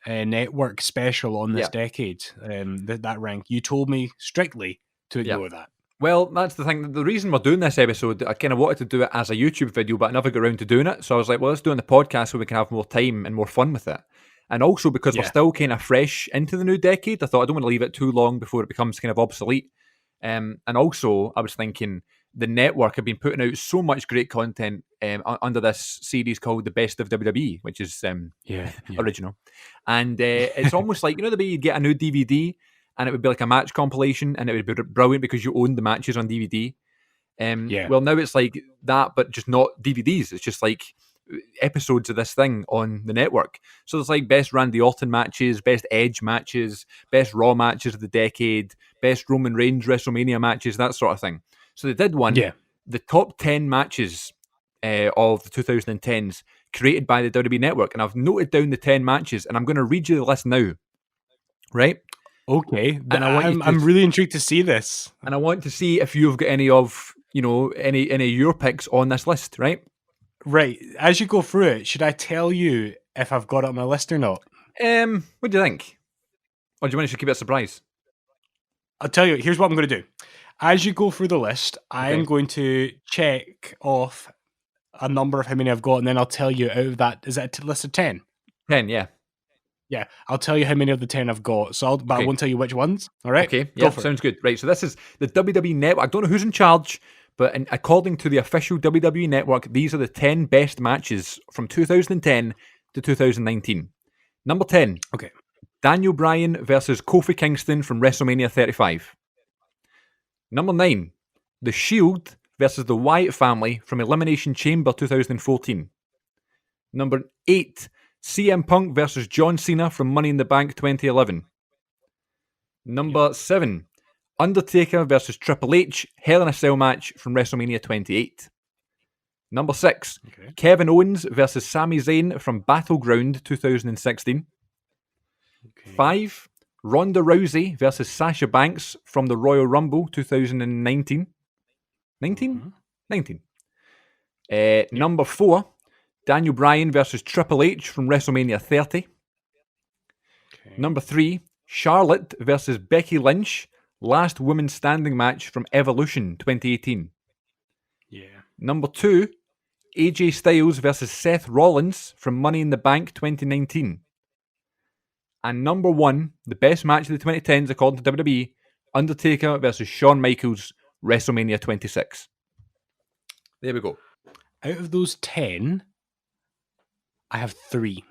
Network special on this decade. That rank. You told me strictly to ignore that. Well, that's the thing. The reason we're doing this episode, I kind of wanted to do it as a YouTube video, but I never got around to doing it. So I was like, well, let's do it on the podcast so we can have more time and more fun with it. And also because we're still kind of fresh into the new decade, I thought I don't want to leave it too long before it becomes kind of obsolete. And also, I was thinking the network have been putting out so much great content under this series called The Best of WWE, which is original. And it's almost like, the way you get a new DVD and it would be like a match compilation and it would be brilliant because you own the matches on DVD. Well, now it's like that, but just not DVDs. It's just like episodes of this thing on the network. So there's like best Randy Orton matches, best Edge matches, best Raw matches of the decade, best Roman Reigns WrestleMania matches, that sort of thing. So they did one, the top 10 matches of the 2010s created by the WWE Network. And I've noted down the 10 matches and I'm going to read you the list now. Right? Okay. And I'm really intrigued to see this. And I want to see if you've got any of, any of your picks on this list, right? Right. As you go through it, should I tell you if I've got it on my list or not? What do you think? Or do you want to keep it a surprise? I'll tell you, here's what I'm going to do. As you go through the list, I'm going to check off a number of how many I've got, and then I'll tell you out of that. Is that a list of 10? 10, yeah. Yeah, I'll tell you how many of the 10 I've got, but I won't tell you which ones. All right? Okay, yeah, sounds good. Right, so this is the WWE Network. I don't know who's in charge, but according to the official WWE Network, these are the 10 best matches from 2010 to 2019. Number 10. Okay. Daniel Bryan versus Kofi Kingston from WrestleMania 35. Number 9. The Shield versus the Wyatt family from Elimination Chamber 2014. Number 8. CM Punk versus John Cena from Money in the Bank 2011. Number 7. Undertaker versus Triple H Hell in a Cell match from WrestleMania 28. Number 6. Kevin Owens versus Sami Zayn from Battleground 2016. 5. Ronda Rousey versus Sasha Banks from the Royal Rumble 2019. 19? Number 4. Daniel Bryan versus Triple H from WrestleMania 30. Number 3. Charlotte versus Becky Lynch, last woman standing match from Evolution 2018. Number 2. AJ Styles versus Seth Rollins from Money in the Bank 2019. And number 1, the best match of the 2010s according to WWE, Undertaker versus Shawn Michaels, WrestleMania 26. There we go. Out of those 10, I have 3.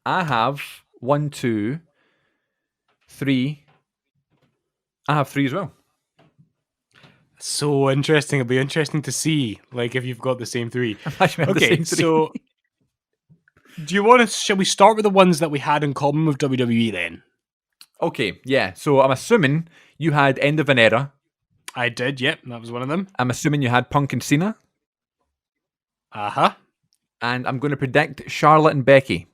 I have 1, 2, 3. I have 3 as well. So interesting. It'll be interesting to see, like, if you've got the same 3. Okay, so do you want to? Shall we start with the ones that we had in common with WWE then? Okay, yeah. So I'm assuming you had End of an Era. I did. Yep, that was one of them. I'm assuming you had Punk and Cena. And I'm going to predict Charlotte and Becky.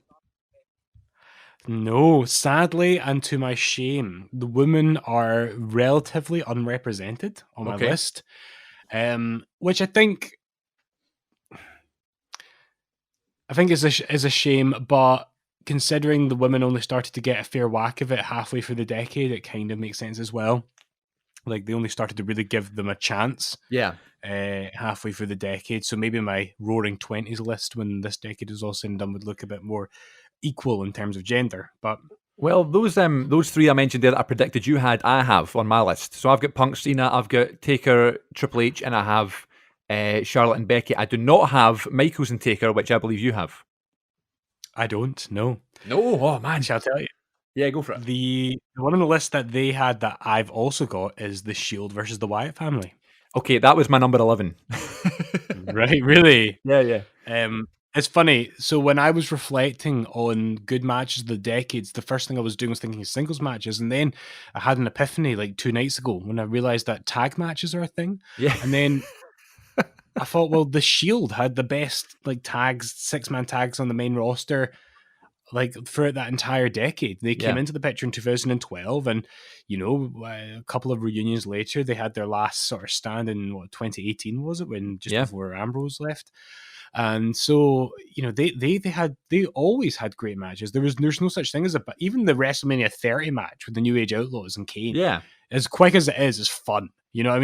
No, sadly, and to my shame, the women are relatively unrepresented on my Okay. list, which I think is a shame. But considering the women only started to get a fair whack of it halfway through the decade, it kind of makes sense as well. Like they only started to really give them a chance Yeah. halfway through the decade. So maybe my Roaring Twenties list, when this decade is all said and done, would look a bit more equal in terms of gender. But Well, those three I mentioned there that I predicted you had, I have on my list. So I've got Punk, Cena, I've got Taker, Triple H, and I have Charlotte and Becky. I do not have Michaels and Taker, which I believe you have. I don't know. No, oh man. Shall I tell you? Yeah, go for it. The one on the list that they had that I've also got is the Shield versus the Wyatt family. Okay, that was my number 11. Right, really? Yeah. It's funny. So when I was reflecting on good matches of the decades, the first thing I was doing was thinking of singles matches, and then I had an epiphany like 2 nights ago when I realized that tag matches are a thing. Yeah. And then I thought, well, the Shield had the best like tags, 6-man tags on the main roster, like throughout that entire decade. They came Yeah. into the picture in 2012, and a couple of reunions later, they had their last sort of stand in 2018 was it, when just Yeah. before Ambrose left. And so they always had great matches. There's no such thing as but even the WrestleMania 30 match with the New Age Outlaws and Kane, Yeah. as quick as it is fun. You know what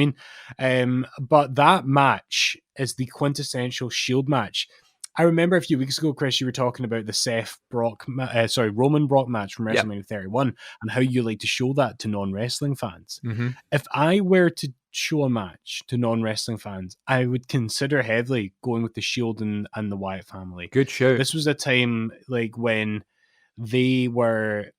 I mean? But that match is the quintessential Shield match. I remember a few weeks ago, Chris, you were talking about the Roman Brock match from Yep. WrestleMania 31 and how you like to show that to non-wrestling fans. Mm-hmm. If I were to show a match to non-wrestling fans, I would consider heavily going with the Shield and the Wyatt family. Good show. This was a time like when they were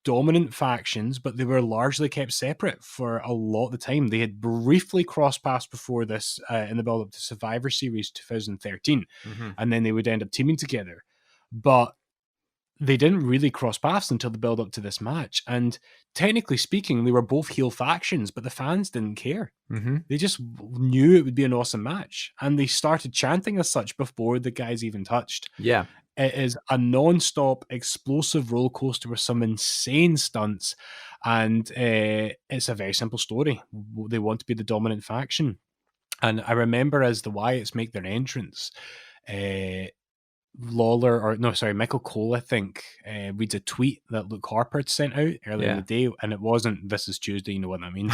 dominant factions, but they were largely kept separate for a lot of the time. They had briefly crossed paths before this in the build-up to Survivor Series 2013, and then they would end up teaming together. But they didn't really cross paths until the build-up to this match. And technically speaking, they were both heel factions, but the fans didn't care. Mm-hmm. They just knew it would be an awesome match, and they started chanting as such before the guys even touched. Yeah. It is a non-stop explosive roller coaster with some insane stunts, and it's a very simple story. They want to be the dominant faction. And I remember as the Wyatts make their entrance, Michael Cole, I think, reads a tweet that Luke Harper had sent out earlier in the day, and it wasn't, "This is Tuesday," you know what that means.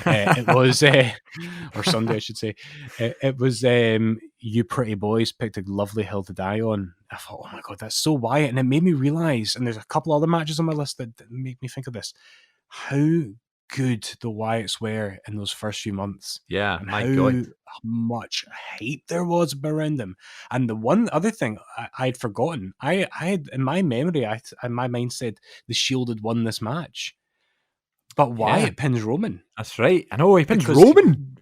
It was, or Sunday, I should say. It was, "You pretty boys picked a lovely hill to die on." I thought, oh my God, that's so Wyatt. And it made me realize, and there's a couple other matches on my list that make me think of this, how good the Wyatts were in those first few months. Yeah, and my how God. much hate there was around them. And the one other thing I'd forgotten, I had in my memory, in my mind said the Shield had won this match, but Wyatt pins Roman. That's right. I know he pins Because Roman.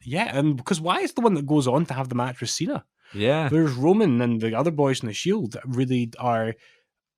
Yeah, and because Wyatt's the one that goes on to have the match with Cena. Yeah. There's Roman and the other boys in the Shield that really are,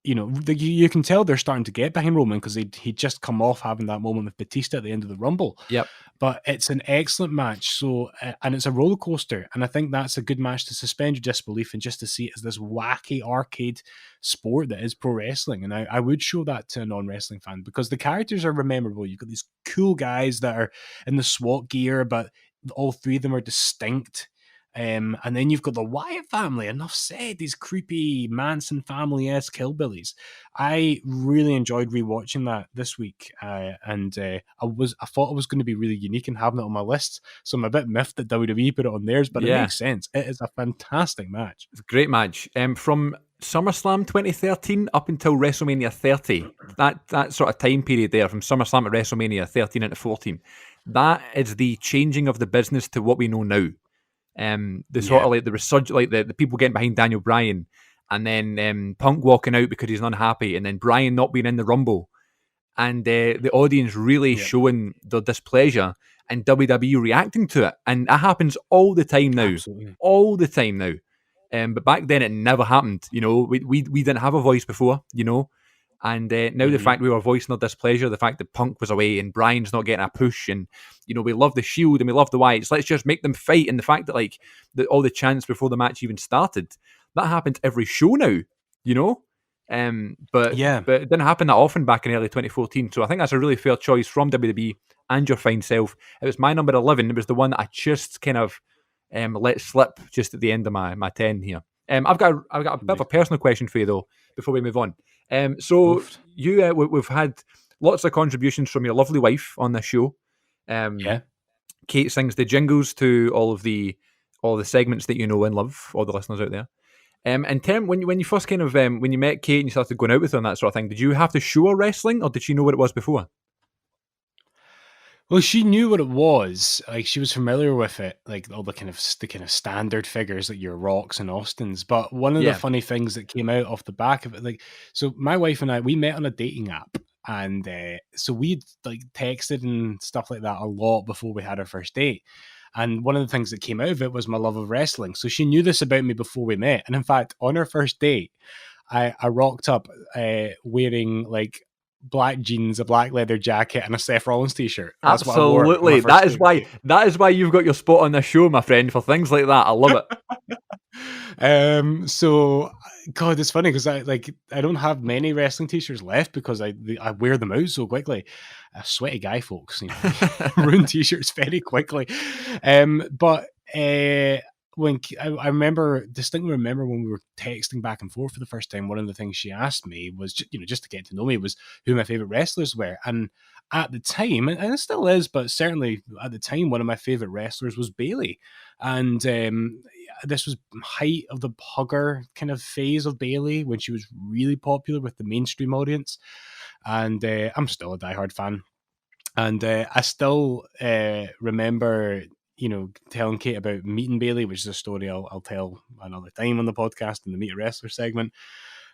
you can tell they're starting to get behind Roman because he'd just come off having that moment with Batista at the end of the Rumble. Yep. But it's an excellent match. So, and it's a roller coaster. And I think that's a good match to suspend your disbelief and just to see it as this wacky arcade sport that is pro wrestling. And I would show that to a non-wrestling fan because the characters are memorable. You've got these cool guys that are in the SWAT gear, but all three of them are distinct. And then you've got the Wyatt family. Enough said, these creepy Manson family-esque hillbillies. I really enjoyed rewatching that this week, and I thought it was going to be really unique in having it on my list. So I'm a bit miffed that WWE put it on theirs, but it makes sense. It is a fantastic match. It's a great match. From SummerSlam 2013 up until WrestleMania 30, that sort of time period there, from SummerSlam to WrestleMania 13 into 14, that is the changing of the business to what we know now. Sort of like the resurgence, like the people getting behind Daniel Bryan, and then Punk walking out because he's unhappy, and then Bryan not being in the Rumble, and the audience really showing their displeasure and WWE reacting to it, and that happens all the time now. Absolutely. All the time now. But back then it never happened. We didn't have a voice before. And now the fact we were voicing our displeasure, the fact that Punk was away and Bryan's not getting a push, and we love the Shield and we love the Wyatts. Let's just make them fight. And the fact that all the chants before the match even started, that happens every show now. But Yeah. it didn't happen that often back in early 2014. So I think that's a really fair choice from WWE and your fine self. It was my number 11. It was the one that I just kind of let slip just at the end of my 10 here. I've got a bit of a personal question for you though before we move on. So Oofed. you we've had lots of contributions from your lovely wife on this show. Yeah. Kate sings the jingles to all the segments that you know and love, all the listeners out there. And Tim, when you first kind of when you met Kate and you started going out with her and that sort of thing, did you have to show her wrestling, or did she know what it was before? Well, she knew what it was. Like, she was familiar with it, like all the kind of standard figures, like your Rocks and Austins. But one of the Yeah. funny things that came out off the back of it, like, so my wife and I, we met on a dating app, and so we'd like texted and stuff like that a lot before we had our first date. And one of the things that came out of it was my love of wrestling. So she knew this about me before we met. And in fact, on our first date, I rocked up wearing like black jeans, a black leather jacket, and a Seth Rollins t-shirt. That's Absolutely. what I wore. That is why you've got your spot on this show, my friend, for things like that. I love it. So God, it's funny because I don't have many wrestling t-shirts left because I wear them out so quickly. A sweaty guy, folks, ruin t-shirts very quickly. But when I distinctly remember when we were texting back and forth for the first time, one of the things she asked me was, just to get to know me, was who my favorite wrestlers were. And at the time, and it still is, but certainly at the time, one of my favorite wrestlers was Bayley. And this was height of the hugger kind of phase of Bayley when she was really popular with the mainstream audience. And I'm still a diehard fan. And I still remember, telling Kate about meeting Bayley, which is a story I'll tell another time on the podcast in the Meet a Wrestler segment.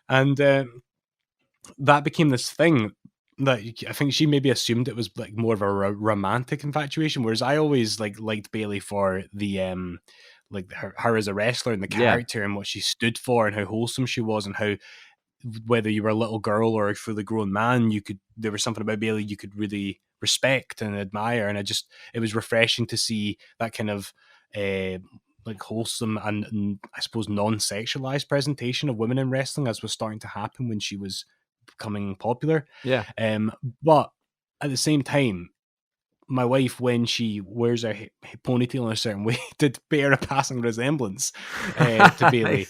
And that became this thing that I think she maybe assumed it was like more of a romantic infatuation, whereas I always liked Bayley for the like her as a wrestler and the character and what she stood for and how wholesome she was, and how whether you were a little girl or a fully grown man, there was something about Bayley you could really respect and admire. And it was refreshing to see that kind of like wholesome and I suppose non-sexualized presentation of women in wrestling, as was starting to happen when she was becoming popular. Yeah. But at the same time, my wife, when she wears her ponytail in a certain way, did bear a passing resemblance to Bayley,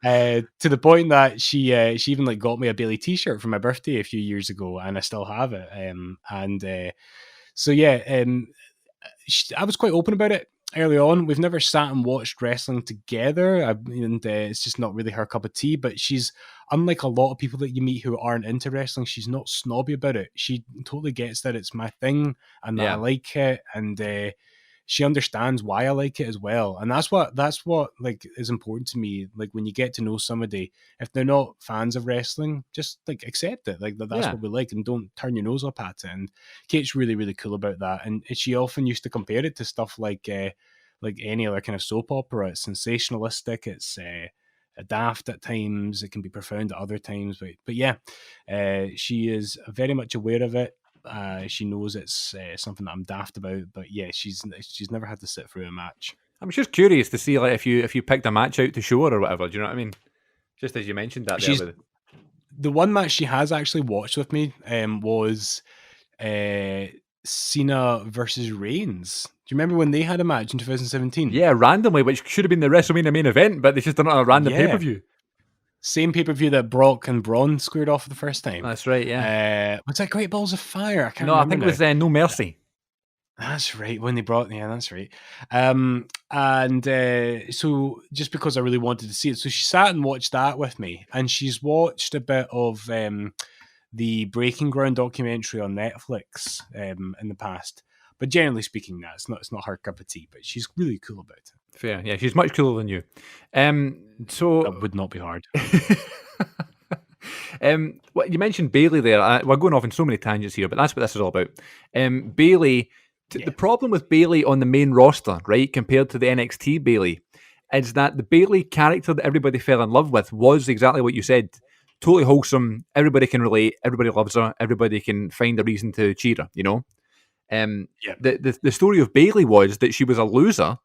to the point that she even like got me a Bayley t-shirt for my birthday a few years ago, and I still have it. I was quite open about it early on. We've never sat and watched wrestling together, and it's just not really her cup of tea. But she's, unlike a lot of people that you meet who aren't into wrestling, she's not snobby about it. She totally gets that it's my thing and that I like it, and she understands why I like it as well. And that's what like is important to me. Like, when you get to know somebody, if they're not fans of wrestling, just like accept it. Like, that's what we like, and don't turn your nose up at it. And Kate's really, really cool about that. And she often used to compare it to stuff like any other kind of soap opera. It's sensationalistic. It's daft at times. It can be profound at other times. But yeah, she is very much aware of it. She knows it's something that I'm daft about, but yeah, she's never had to sit through a match. I'm just curious to see, like, if you picked a match out to show her or whatever. Do you know what I mean? Just as you mentioned that there. The one match she has actually watched with me was Cena versus Reigns. Do you remember when they had a match in 2017? Yeah, randomly, which should have been the WrestleMania main event, but they just done it on a random pay-per-view. Same pay-per-view that Brock and Braun squared off the first time. That's right, yeah. Was that Great Balls of Fire? I can't remember. No, I think it was No Mercy. That's right, when they brought... Yeah, that's right. So just because I really wanted to see it, so she sat and watched that with me, and she's watched a bit of the Breaking Ground documentary on Netflix in the past. But generally speaking, it's not her cup of tea, but she's really cool about it. Fair, yeah, she's much cooler than you. So that would not be hard. Well, you mentioned Bayley there. We're going off in so many tangents here, but that's what this is all about. Bayley. The problem with Bayley on the main roster, right, compared to the NXT Bayley, is that the Bayley character that everybody fell in love with was exactly what you said. Totally wholesome. Everybody can relate. Everybody loves her. Everybody can find a reason to cheer her, you know? The story of Bayley was that she was a loser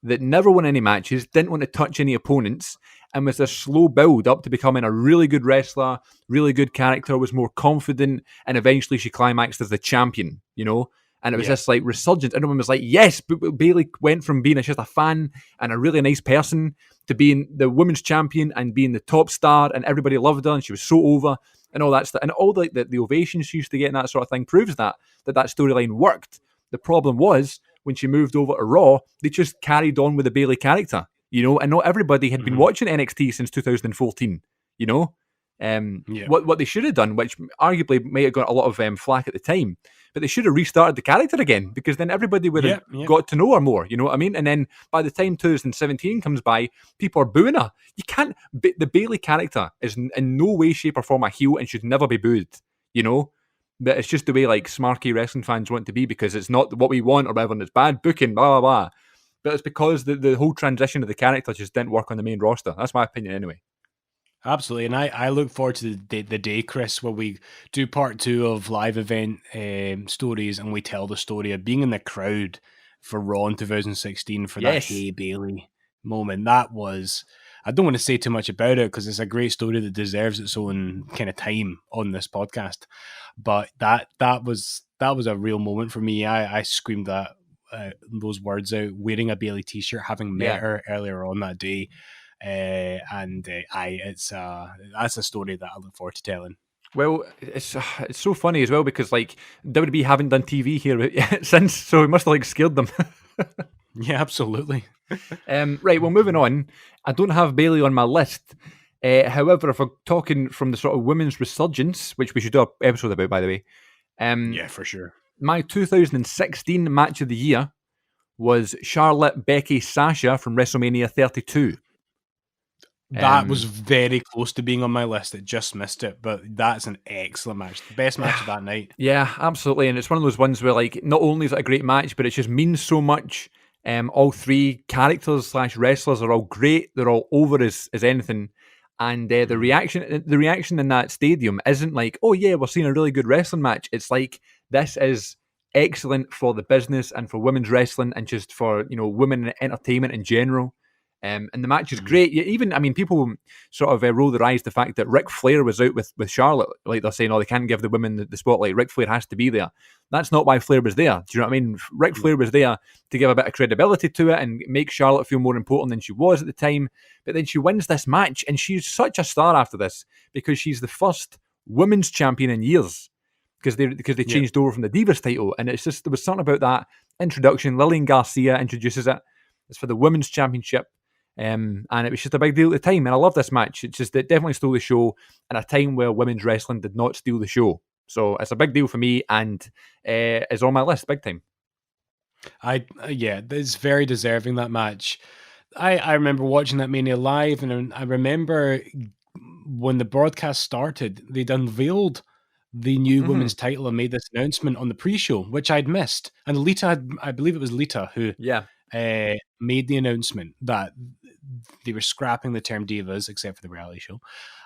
that never won any matches, didn't want to touch any opponents, and was this slow build up to becoming a really good wrestler, really good character, was more confident, and eventually she climaxed as the champion, you know? And it was this like resurgence. Everyone was like, yes, Bayley went from being just a fan and a really nice person to being the women's champion and being the top star, and everybody loved her, and she was so over and all that stuff. And all the ovations she used to get and that sort of thing proves that storyline worked. The problem was when she moved over to Raw, they just carried on with the Bayley character, you know, and not everybody had been watching NXT since 2014, you know. What they should have done, which arguably may have got a lot of flack at the time, but they should have restarted the character again, because then everybody would have got to know her more, you know what I mean? And then by the time 2017 comes by, people are booing her. You can't. The Bayley character is in no way, shape, or form a heel and should never be booed, you know? But it's just the way like smarky wrestling fans want to be, because it's not what we want or whatever, and it's bad booking, blah, blah, blah. But it's because the whole transition of the character just didn't work on the main roster. That's my opinion anyway. Absolutely, and I look forward to the day, Chris, where we do part 2 of live event stories, and we tell the story of being in the crowd for Raw in 2016 for that Hey Bayley moment. That was, I don't want to say too much about it because it's a great story that deserves its own kind of time on this podcast, but that was a real moment for me. I screamed those words out wearing a Bayley t-shirt, having met her earlier on that day. It's that's a story that I look forward to telling. Well, it's so funny as well, because like WWE haven't done TV here since, so it must have like scared them. Yeah, absolutely. Right, well, moving on. I don't have Bayley on my list. However, if we're talking from the sort of women's resurgence, which we should do an episode about, by the way. Yeah, for sure. My 2016 match of the year was Charlotte, Becky, Sasha from WrestleMania 32. That was very close to being on my list. It just missed it, but that's an excellent match. The best match of that night. Yeah, absolutely. And it's one of those ones where, like, not only is it a great match, but it just means so much. All three characters / wrestlers are all great. They're all over as anything. And the reaction in that stadium isn't like, oh yeah, we're seeing a really good wrestling match. It's like, this is excellent for the business and for women's wrestling and just for, you know, women entertainment in general. And the match is great. Even, I mean, people sort of roll their eyes the fact that Ric Flair was out with Charlotte. Like, they're saying, oh, they can't give the women the spotlight. Ric Flair has to be there. That's not why Flair was there. Do you know what I mean? Ric Flair was there to give a bit of credibility to it and make Charlotte feel more important than she was at the time. But then she wins this match, and she's such a star after this because she's the first women's champion in years. Because they changed over from the Divas title. And it's just, there was something about that introduction. Lillian Garcia introduces it. It's for the women's championship. And it was just a big deal at the time, and I love this match. It definitely stole the show at a time where women's wrestling did not steal the show. So it's a big deal for me, and is on my list big time. It's very deserving, that match. I remember watching that Mania live, and I remember when the broadcast started, they'd unveiled the new women's title and made this announcement on the pre-show, which I'd missed. And I believe it was Lita who made the announcement that they were scrapping the term divas, except for the reality show,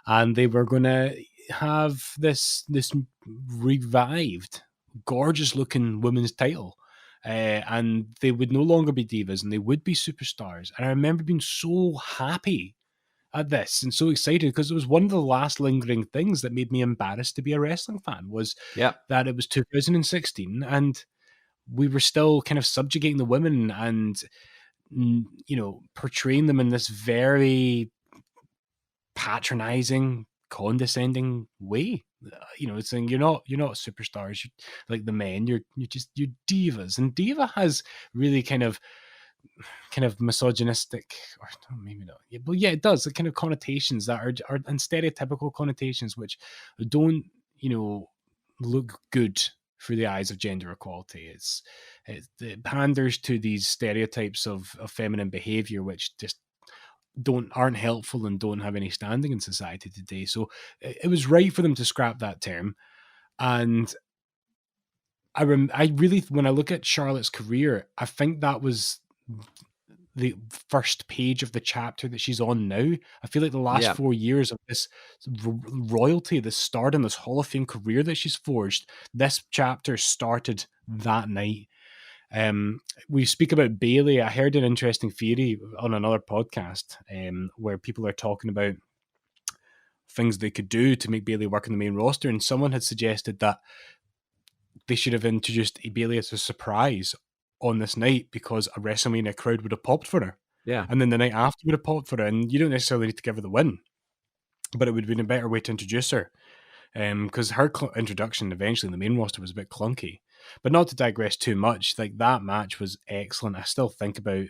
and they were going to have this revived, gorgeous-looking women's title, and they would no longer be divas, and they would be superstars. And I remember being so happy at this and so excited, because it was one of the last lingering things that made me embarrassed to be a wrestling fan, was that it was 2016 and we were still kind of subjugating the women and, you know, portraying them in this very patronizing, condescending way. You know, it's saying you're not superstars, you're like the men. You're divas, and diva has really kind of misogynistic, or maybe not. But yeah, it does. The kind of connotations that are and stereotypical connotations which don't, you know, look good through the eyes of gender equality. It panders to these stereotypes of feminine behavior, which just aren't helpful and don't have any standing in society today. So it was right for them to scrap that term. And I really, when I look at Charlotte's career, I think that was the first page of the chapter that she's on now. I feel like the last 4 years of this royalty, this stardom, this Hall of Fame career that she's forged, this chapter started that night. We speak about Bailey. I heard an interesting theory on another podcast where people are talking about things they could do to make Bailey work in the main roster, and someone had suggested that they should have introduced Bailey as a surprise on this night because a WrestleMania crowd would have popped for her. Yeah. And then the night after would have popped for her, and you don't necessarily need to give her the win, but it would have been a better way to introduce her. Because her introduction eventually in the main roster was a bit clunky. But not to digress too much, like that match was excellent. I still think about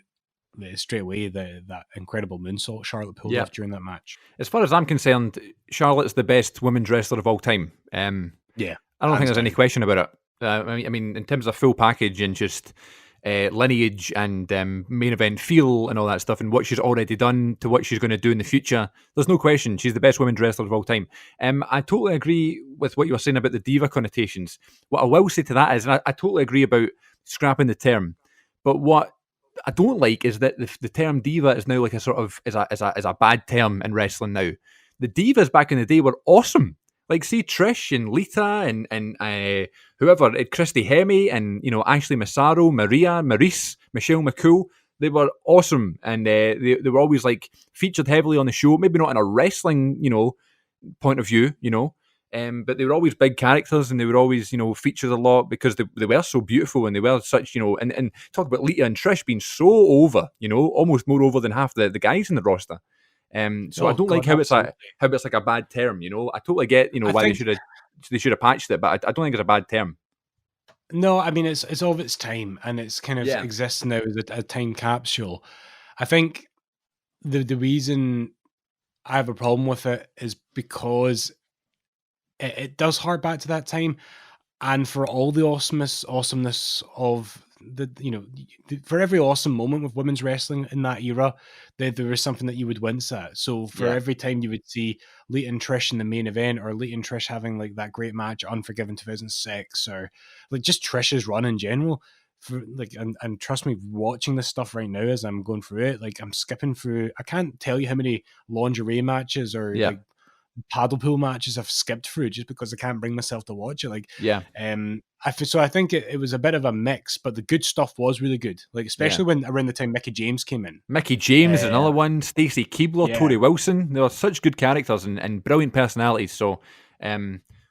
straight away that incredible moonsault Charlotte pulled off during that match. As far as I'm concerned, Charlotte's the best women's wrestler of all time. Yeah, I don't think there's any question about it. I mean, in terms of full package and just lineage and main event feel and all that stuff, and what she's already done to what she's going to do in the future, there's no question she's the best women's wrestler of all time. I totally agree with what you were saying about the diva connotations. What I will say to that is, and I totally agree about scrapping the term, but what I don't like is that the term diva is now like a sort of is a bad term in wrestling now. The divas back in the day were awesome. Like, see Trish and Lita and whoever, Christy Hemme and, Ashley Massaro, Maurice, Michelle McCool. They were awesome. And they were always, like, featured heavily on the show. Maybe not in a wrestling, point of view, but they were always big characters and they were always, featured a lot because they were so beautiful and they were such, and talk about Lita and Trish being so over, almost more over than half the guys in the roster. So I don't like how it's like a bad term, I totally get, why they should have patched it, but I don't think it's a bad term. No, I mean it's of its time and it's kind of exists now as a time capsule. I think the reason I have a problem with it is because it does hark back to that time, and for all the awesomeness of for every awesome moment with women's wrestling in that era, there was something that you would wince at. So for every time you would see Lita and Trish in the main event, or Lita and Trish having like that great match Unforgiven 2006, or like just Trish's run in general, for like and trust me, watching this stuff right now as I'm going through it, like I'm skipping through. I can't tell you how many lingerie matches or like paddle pool matches I've skipped through just because I can't bring myself to watch it. I think it was a bit of a mix, but the good stuff was really good. Like especially when around the time Mickie James came in. Mickie James, another one. Stacey Keibler, Tori Wilson. They were such good characters and brilliant personalities. So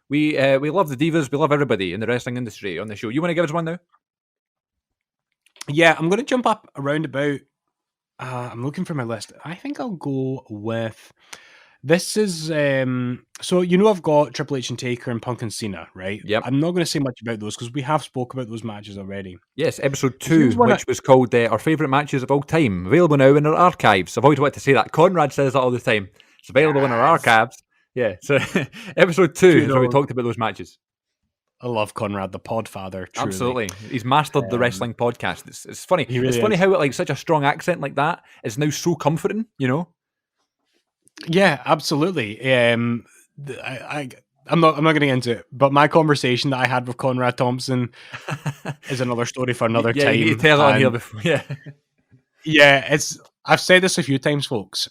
we love the divas. We love everybody in the wrestling industry on the show. You want to give us one now? Yeah, I'm going to jump up around about. I'm looking for my list. I think I'll go with. This is so I've got Triple H and Taker and Punk and Cena, right? Yep. I'm not going to say much about those because we have spoke about those matches already. Yes, episode 2, which was called our favourite matches of all time, available now in our archives. I've always wanted to say that. Conrad says that all the time. It's available in our archives. Yeah, so episode 2 is where we talked about those matches. I love Conrad, the podfather. Truly. Absolutely, he's mastered the wrestling podcast. It's funny. Really funny how like such a strong accent like that is now so comforting. Yeah, absolutely. I'm not getting into it, but my conversation that I had with Conrad Thompson is another story for another time. You tell it on here before. I've said this a few times, folks.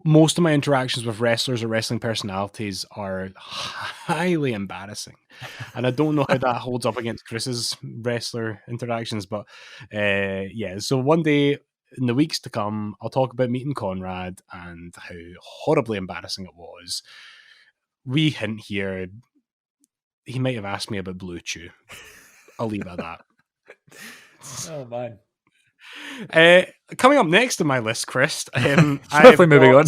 Most of my interactions with wrestlers or wrestling personalities are highly embarrassing. And I don't know how that holds up against Chris's wrestler interactions, but so one day in the weeks to come, I'll talk about meeting Conrad and how horribly embarrassing it was. We hint here, he might have asked me about Blue Chew. I'll leave it at that. Oh, man. Coming up next on my list, Chris. Swiftly moving on.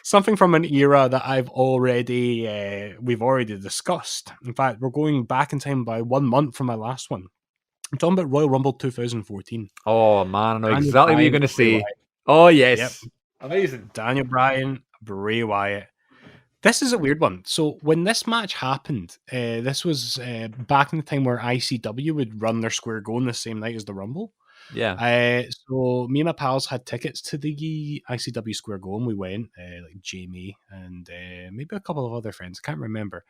Something from an era that we've already discussed. In fact, we're going back in time by 1 month from my last one. I'm talking about Royal Rumble 2014. Oh man, I know exactly what you're going to say. Oh yes, amazing. Daniel Bryan, Bray Wyatt. This is a weird one. So when this match happened, this was back in the time where ICW would run their Square Going the same night as the Rumble. Yeah. So me and my pals had tickets to the ICW Square Going. We went, like Jamie and maybe a couple of other friends. I can't remember.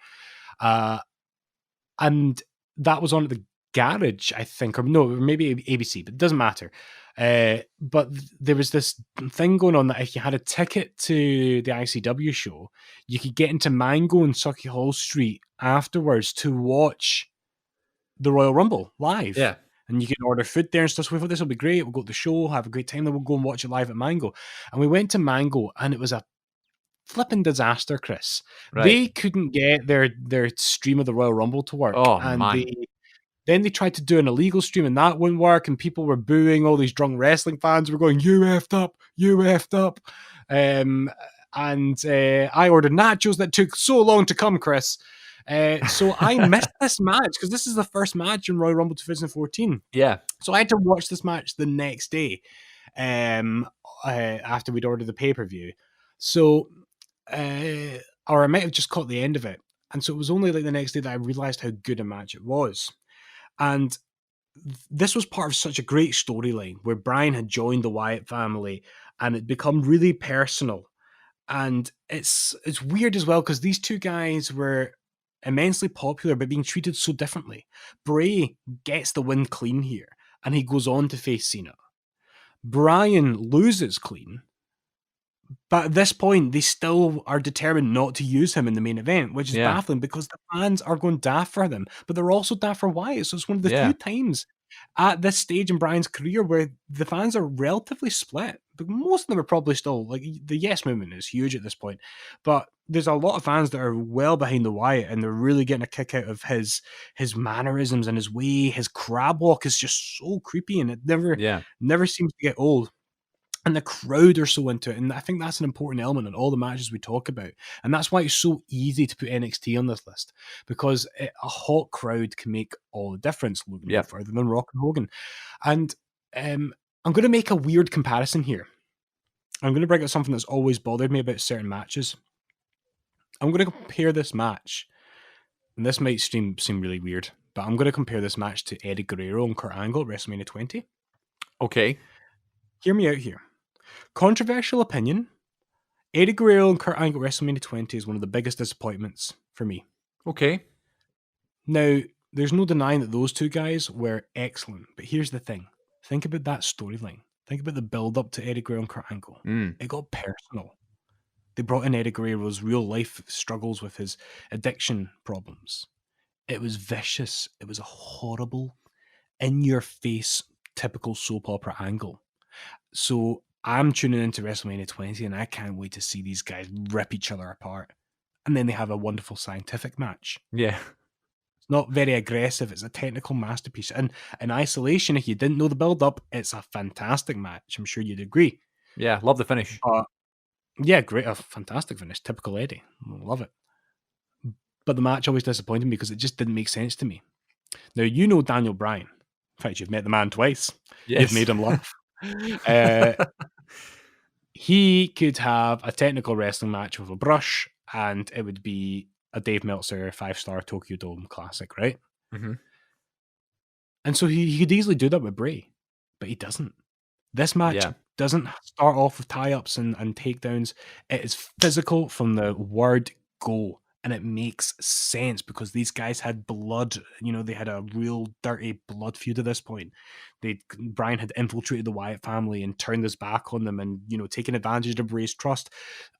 And that was on at the Garage, I think, or no, maybe ABC, but it doesn't matter. But there was this thing going on that if you had a ticket to the ICW show, you could get into Mango and Sauchiehall Street afterwards to watch the Royal Rumble live. Yeah. And you can order food there and stuff. So we thought this will be great. We'll go to the show, have a great time, then we'll go and watch it live at Mango. And we went to Mango, and it was a flipping disaster, Chris. Right. They couldn't get their stream of the Royal Rumble to work. Oh, and man. Then they tried to do an illegal stream, and that wouldn't work, and people were booing. All these drunk wrestling fans were going, "You effed up, you effed up." And I ordered nachos that took so long to come, Chris. So I missed this match because this is the first match in Royal Rumble 2014. Yeah. So I had to watch this match the next day after we'd ordered the pay-per-view. So, or I might have just caught the end of it. And so it was only like the next day that I realized how good a match it was. And this was part of such a great storyline where Brian had joined the Wyatt family and it become really personal. And it's weird as well because these two guys were immensely popular but being treated so differently. Bray gets the win clean here and he goes on to face Cena. Brian loses clean, but at this point they still are determined not to use him in the main event, which is baffling because the fans are going daft for them, but they're also daft for Wyatt. So it's one of the few times at this stage in Brian's career where the fans are relatively split. But most of them are probably still, like, the Yes movement is huge at this point, but there's a lot of fans that are well behind the Wyatt and they're really getting a kick out of his mannerisms and his way. His crab walk is just so creepy and it never seems to get old. And the crowd are so into it. And I think that's an important element in all the matches we talk about. And that's why it's so easy to put NXT on this list. Because a hot crowd can make all the difference. Looking no further than Rock and Hogan. And I'm going to make a weird comparison here. I'm going to bring up something that's always bothered me about certain matches. I'm going to compare this match. And this might seem really weird. But I'm going to compare this match to Eddie Guerrero and Kurt Angle at WrestleMania 20. Okay. Hear me out here. Controversial opinion, Eddie Guerrero and Kurt Angle at WrestleMania 20 is one of the biggest disappointments for me. Okay. Now, there's no denying that those two guys were excellent, but here's the thing. Think about that storyline. Think about the build-up to Eddie Guerrero and Kurt Angle. It got personal. They brought in Eddie Guerrero's real-life struggles with his addiction problems. It was vicious. It was a horrible, in-your-face, typical soap opera angle. So I'm tuning into WrestleMania 20 and I can't wait to see these guys rip each other apart. And then they have a wonderful scientific match. Yeah. It's not very aggressive. It's a technical masterpiece. And in isolation, if you didn't know the build-up, it's a fantastic match. I'm sure you'd agree. Yeah, love the finish. Yeah, great. A fantastic finish. Typical Eddie. Love it. But the match always disappointed me because it just didn't make sense to me. Now, you know Daniel Bryan. In fact, you've met the man twice. Yes. You've made him laugh. He could have a technical wrestling match with a brush and it would be a Dave Meltzer 5-star Tokyo Dome classic, right? Mm-hmm. And so he could easily do that with Bray, but he doesn't. This match doesn't start off with tie-ups and takedowns. It is physical from the word go. And it makes sense because these guys had blood. You know, they had a real dirty blood feud at this point. Brian had infiltrated the Wyatt family and turned his back on them and, you know, taken advantage of Bray's trust.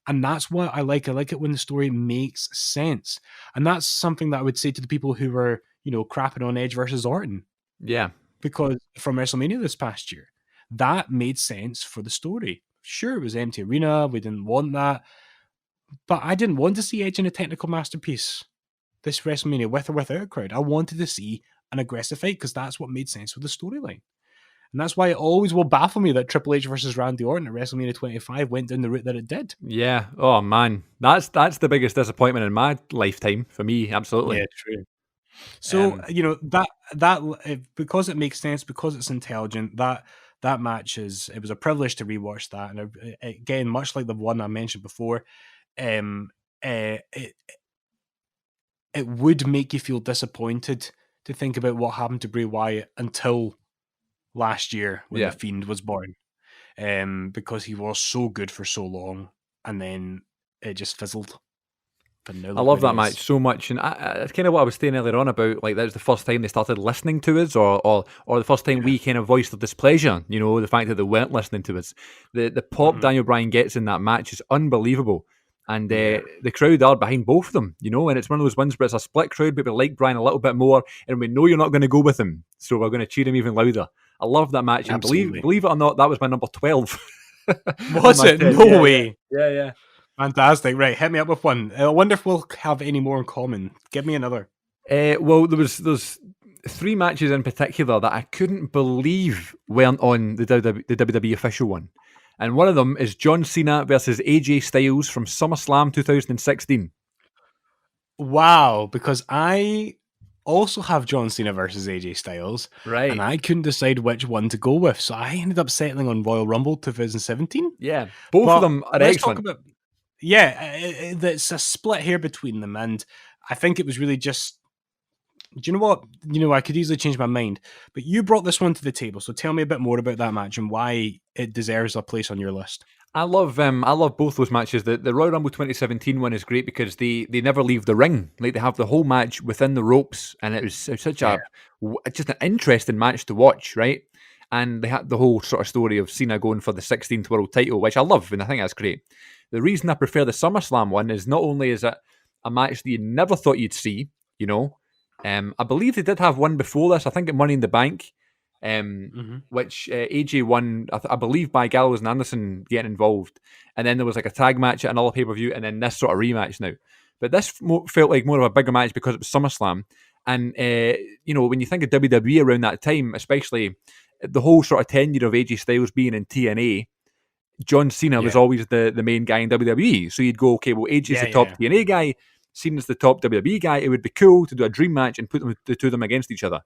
And that's what I like. I like it when the story makes sense. And that's something that I would say to the people who were, you know, crapping on Edge versus Orton. Yeah. Because from WrestleMania this past year, that made sense for the story. Sure, it was empty arena. We didn't want that. But I didn't want to see Edge in a technical masterpiece this WrestleMania with or without a crowd. I wanted to see an aggressive fight because that's what made sense with the storyline. And that's why it always will baffle me that Triple H versus Randy Orton at WrestleMania 25 went down the route that it did. Yeah. Oh, man. That's the biggest disappointment in my lifetime for me. Absolutely. Yeah, true. So, you know, that because it makes sense, because it's intelligent, that match it was a privilege to rewatch that. And again, much like the one I mentioned before, it would make you feel disappointed to think about what happened to Bray Wyatt until last year when The Fiend was born, because he was so good for so long and then it just fizzled. But now I love that match so much, and it's kind of what I was saying earlier on about, like, that was the first time they started listening to us, or the first time we kind of voiced their displeasure, you know, the fact that they weren't listening to us. The pop Daniel Bryan gets in that match is unbelievable. And Yeah. the crowd are behind both of them, and it's one of those ones where it's a split crowd, but we like Brian a little bit more, and we know you're not going to go with him, so we're going to cheer him even louder. I love that match, and Absolutely. believe it or not, that was my number 12. Was it? 10. No way. Yeah. Fantastic. Right, hit me up with one. I wonder if we'll have any more in common. Give me another. Well, there's 3 matches in particular that I couldn't believe weren't on the WWE official one. And one of them is John Cena versus AJ Styles from SummerSlam 2016. Wow, because I also have John Cena versus AJ Styles, Right. and I couldn't decide which one to go with, so I ended up settling on Royal Rumble 2017. Yeah, both of them are let's excellent. Talk about, it's a split here between them, and I think it was really just... Do you know what? I could easily change my mind, but you brought this one to the table, so tell me a bit more about that match and why it deserves a place on your list. I love both those matches. The Royal Rumble 2017 one is great because they never leave the ring. Like, they have the whole match within the ropes, and it was such just an interesting match to watch, right? And they had the whole sort of story of Cena going for the 16th world title, which I love, and I think that's great. The reason I prefer the SummerSlam one is not only is it a match that you never thought you'd see, I believe they did have one before this. I think at Money in the Bank, which AJ won, I believe, by Gallows and Anderson getting involved. And then there was like a tag match at another pay-per-view, and then this sort of rematch now. But this felt like more of a bigger match because it was SummerSlam. And, when you think of WWE around that time, especially the whole sort of tenure of AJ Styles being in TNA, John Cena was always the main guy in WWE. So you'd go, okay, well, AJ's the top TNA guy, Cena's the top WWE guy. It would be cool to do a dream match and put the two of them against each other.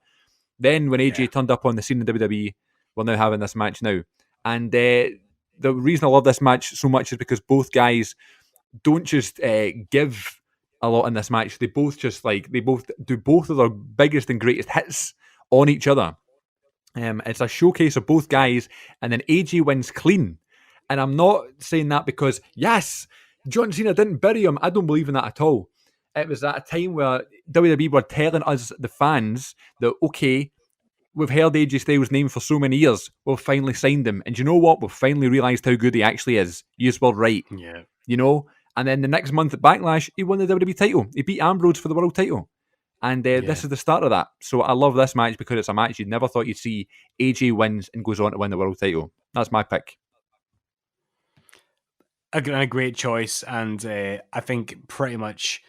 Then when AJ turned up on the scene in WWE, we're now having this match now. And the reason I love this match so much is because both guys don't just give a lot in this match. They both do both of their biggest and greatest hits on each other. It's a showcase of both guys, and then AJ wins clean. And I'm not saying that because, yes, John Cena didn't bury him. I don't believe in that at all. It was at a time where WWE were telling us, the fans, that, okay, we've heard AJ Styles' name for so many years, we've finally signed him. And you know what? We've finally realised how good he actually is. You were right. Yeah. And then the next month at Backlash, he won the WWE title. He beat Ambrose for the world title. And this is the start of that. So I love this match because it's a match you never thought you'd see. AJ wins and goes on to win the world title. That's my pick. A great choice, and I think pretty much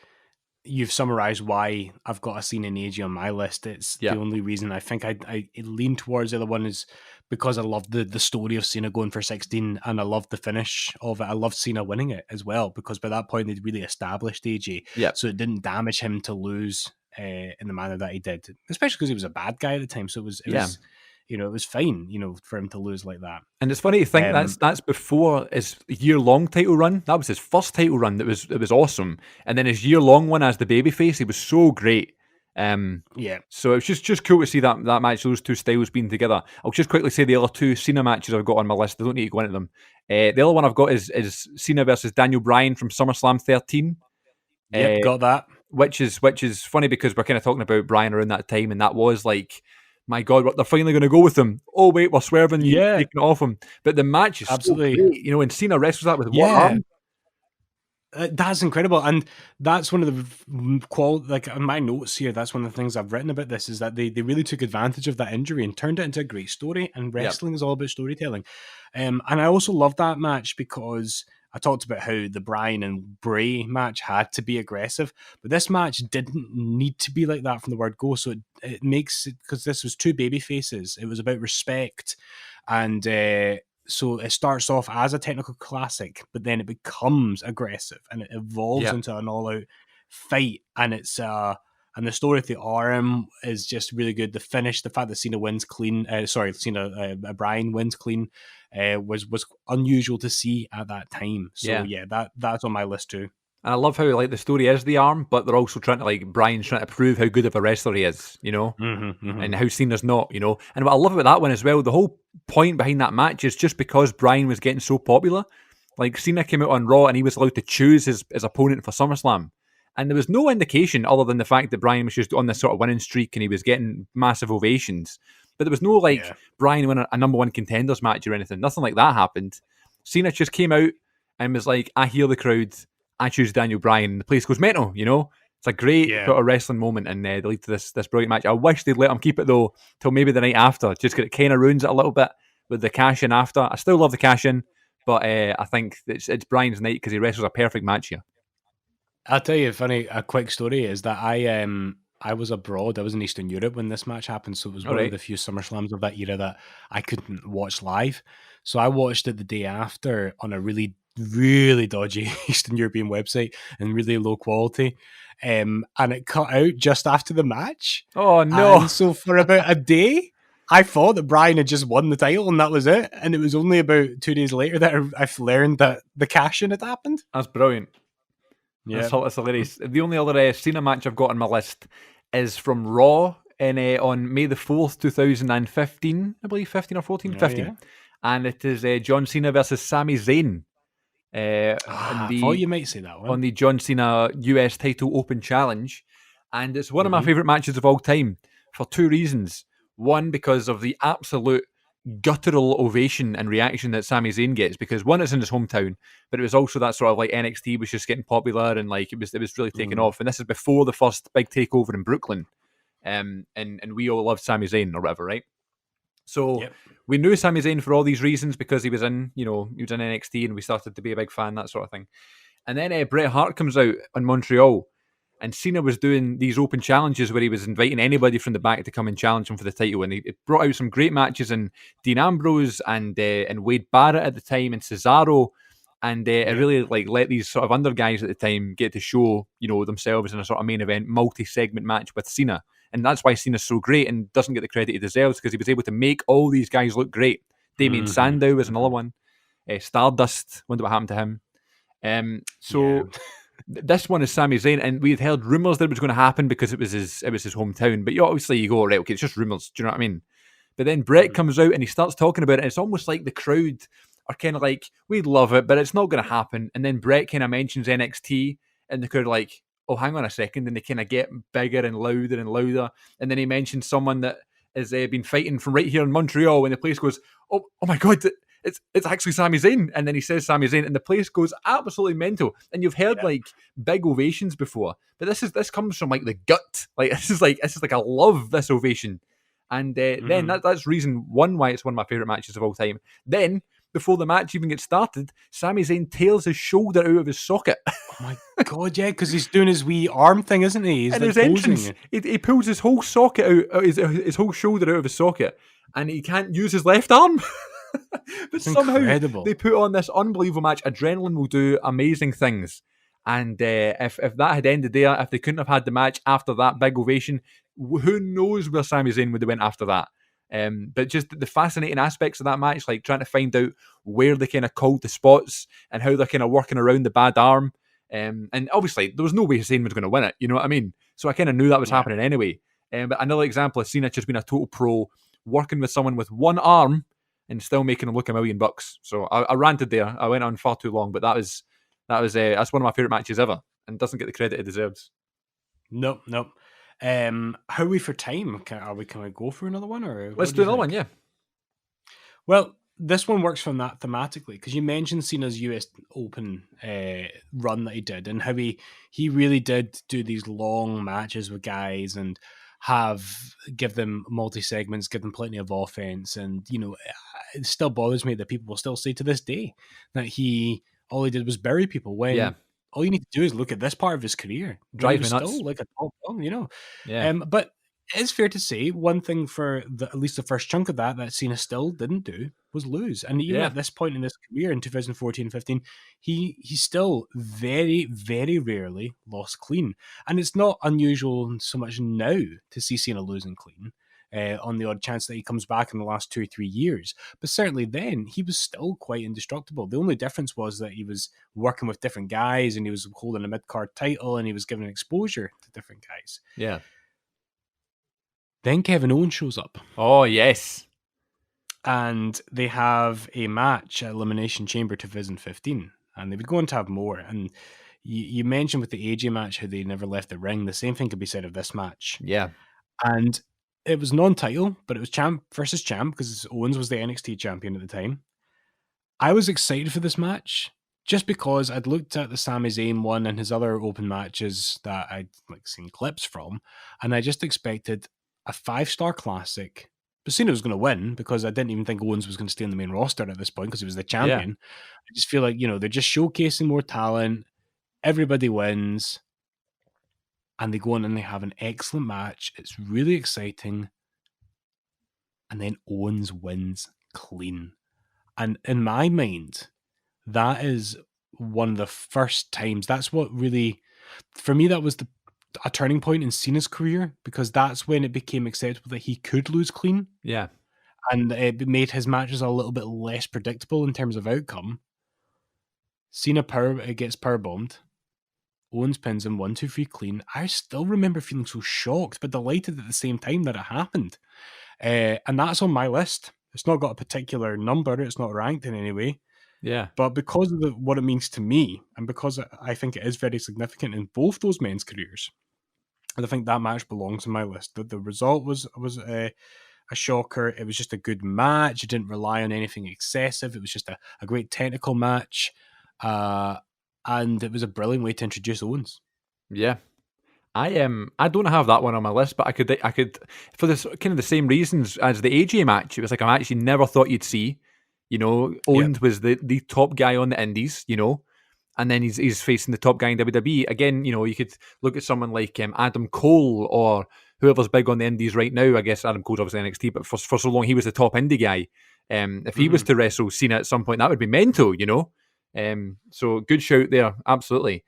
you've summarised why I've got a Cena and AJ on my list. It's the only reason I think I lean towards the other one is because I love the story of Cena going for 16, and I love the finish of it. I love Cena winning it as well, because by that point they'd really established AJ, so it didn't damage him to lose in the manner that he did, especially because he was a bad guy at the time. So it was it was fine, for him to lose like that. And it's funny to think that's before his year-long title run. That was his first title run. It was awesome. And then his year-long one as the babyface, he was so great. So it's just cool to see that match, those two styles being together. I'll just quickly say the other two Cena matches I've got on my list. I don't need to go into them. The other one I've got is Cena versus Daniel Bryan from SummerSlam 13. Yep, got that. Which is funny because we're kind of talking about Bryan around that time, and that was like, my God, they're finally going to go with him. Oh wait, we're swerving, taking it off him. But the match is absolutely so great. And Cena wrestles that with one arm. That's incredible, and that's one of the like in my notes here. That's one of the things I've written about this, is that they really took advantage of that injury and turned it into a great story. And wrestling is all about storytelling. And I also love that match because I talked about how the Bryan and Bray match had to be aggressive, but this match didn't need to be like that from the word go. So it makes it, because this was two baby faces. It was about respect, and so it starts off as a technical classic, but then it becomes aggressive and it evolves into an all-out fight. And it's and the story of the arm is just really good. The finish, the fact that Cena wins clean, Bryan wins clean, was unusual to see at that time. So that's on my list too. And I love how the story is the arm, but they're also trying to Bryan's trying to prove how good of a wrestler he is, and how Cena's not, And what I love about that one as well, the whole point behind that match is just because Bryan was getting so popular. Like, Cena came out on Raw and he was allowed to choose his opponent for SummerSlam. And there was no indication other than the fact that Bryan was just on this sort of winning streak and he was getting massive ovations. But there was no Bryan winning a number one contenders match or anything. Nothing like that happened. Cena just came out and was like, I hear the crowd. I choose Daniel Bryan. The place goes mental, you know? It's a great Yeah. sort of wrestling moment, and they lead to this brilliant match. I wish they'd let him keep it, though, till maybe the night after, just because it kind of ruins it a little bit with the cash-in after. I still love the cash-in, but I think it's Bryan's night because he wrestles a perfect match here. I'll tell you a quick story is that I was abroad. I was in Eastern Europe when this match happened, so it was All one of right. the few SummerSlams of that era that I couldn't watch live. So I watched it the day after on a really, really dodgy Eastern European website and really low quality. And it cut out just after the match. Oh, no. And so for about a day, I thought that Bryan had just won the title and that was it. And it was only about 2 days later that I've learned that the cash-in had happened. That's brilliant. Yeah. That's hilarious. The only other Cena match I've got on my list is from Raw on May the 4th, 2015, I believe, 15 or 14? 15. Yeah. And it is John Cena versus Sami Zayn. I thought you might say that one. On the John Cena US title open challenge. And it's one of my favourite matches of all time for two reasons. One, because of the absolute guttural ovation and reaction that Sami Zayn gets, because one, it's in his hometown, but it was also that sort of like NXT was just getting popular and like it was really taking off. And this is before the first big takeover in Brooklyn. And we all loved Sami Zayn or whatever, right? So we knew Sami Zayn for all these reasons because he was in NXT and we started to be a big fan, that sort of thing. And then Bret Hart comes out on Montreal, and Cena was doing these open challenges where he was inviting anybody from the back to come and challenge him for the title. And he brought out some great matches in Dean Ambrose and Wade Barrett at the time and Cesaro. And it really like let these sort of under guys at the time get to show, themselves in a sort of main event, multi-segment match with Cena. And that's why Cena's so great and doesn't get the credit he deserves, because he was able to make all these guys look great. Damien Sandow was another one. Stardust, wonder what happened to him. This one is Sami Zayn, and we had heard rumours that it was going to happen because it was his hometown. But obviously you go, right, okay, it's just rumours. Do you know what I mean? But then Bret comes out and he starts talking about it, and it's almost like the crowd are kind of like, we love it, but it's not going to happen. And then Bret kind of mentions NXT, and the crowd are like, oh, hang on a second, and they kind of get bigger and louder. And then he mentions someone that has been fighting from right here in Montreal, and the place goes, oh my God, it's actually Sami Zayn. And then he says Sami Zayn, and the place goes absolutely mental. And you've heard like big ovations before, but this comes from like the gut. Like this is like I love this ovation. And then that's reason one why it's one of my favorite matches of all time. Then before the match even gets started, Sami Zayn tears his shoulder out of his socket. Oh my God, yeah, because he's doing his wee arm thing, isn't he? He's and like his entrance, posing. he pulls his whole socket out, his whole shoulder out of his socket, and he can't use his left arm. But It's somehow incredible. they put on this unbelievable match. Adrenaline will do amazing things. And if that had ended there, if they couldn't have had the match after that big ovation, who knows where Sami Zayn would have went after that. But just the fascinating aspects of that match, like trying to find out where they kind of called the spots and how they're kind of working around the bad arm. And obviously, there was no way Zayn was going to win it. You know what I mean? So I kind of knew that was happening anyway. But another example of Cena just being a total pro, working with someone with one arm and still making him look $1 million. So I ranted there. I went on far too long, but that's one of my favorite matches ever, and doesn't get the credit it deserves. Nope. How are we for time? Can we go for another one, or Let's do another one? Yeah. Well, this one works from that thematically because you mentioned Cena's US Open run that he did, and how he really did do these long matches with guys and give them multi segments, give them plenty of offense, and it still bothers me that people will still say to this day that all he did was bury people when. All you need to do is look at this part of his career. Drive me nuts. Still like a top dog, Yeah. But it's fair to say one thing for at least the first chunk of that Cena still didn't do was lose. And even at this point in his career in 2014-15, he still very, very rarely lost clean. And it's not unusual so much now to see Cena losing clean. On the odd chance that he comes back in the last 2 or 3 years. But certainly then, he was still quite indestructible. The only difference was that he was working with different guys and he was holding a mid-card title and he was given exposure to different guys. Yeah. Then Kevin Owens shows up. Oh, yes. And they have a match at Elimination Chamber 2015. And they would go on to have more. And you mentioned with the AJ match how they never left the ring. The same thing could be said of this match. Yeah. And it was non-title, but it was champ versus champ because Owens was the NXT champion at the time. I was excited for this match just because I'd looked at the Sami Zayn one and his other open matches that I'd seen clips from, and I just expected a 5-star classic. But Cena was going to win because I didn't even think Owens was going to stay on the main roster at this point because he was the champion. I just feel like, they're just showcasing more talent. Everybody wins. And they go on and they have an excellent match. It's really exciting. And then Owens wins clean. And in my mind, that is one of the first times. That's what really, for me, that was a turning point in Cena's career, because that's when it became acceptable that he could lose clean. Yeah. And it made his matches a little bit less predictable in terms of outcome. Cena gets powerbombed. Owens pins him 1, 2, 3 clean. I still remember feeling so shocked, but delighted at the same time that it happened. And that's on my list. It's not got a particular number. It's not ranked in any way. Yeah. But because of what it means to me, and because I think it is very significant in both those men's careers, I think that match belongs on my list. The result was a shocker. It was just a good match. It didn't rely on anything excessive. It was just a great technical match. And it was a brilliant way to introduce Owens. Yeah. I don't have that one on my list, but I could for this kind of the same reasons as the AJ match. It was like a match you never thought you'd see. Owens was the top guy on the Indies, and then he's facing the top guy in WWE. Again, you could look at someone like Adam Cole or whoever's big on the Indies right now. I guess Adam Cole's obviously NXT, but for so long he was the top indie guy. If he was to wrestle Cena at some point, that would be mental, So good shout there, absolutely.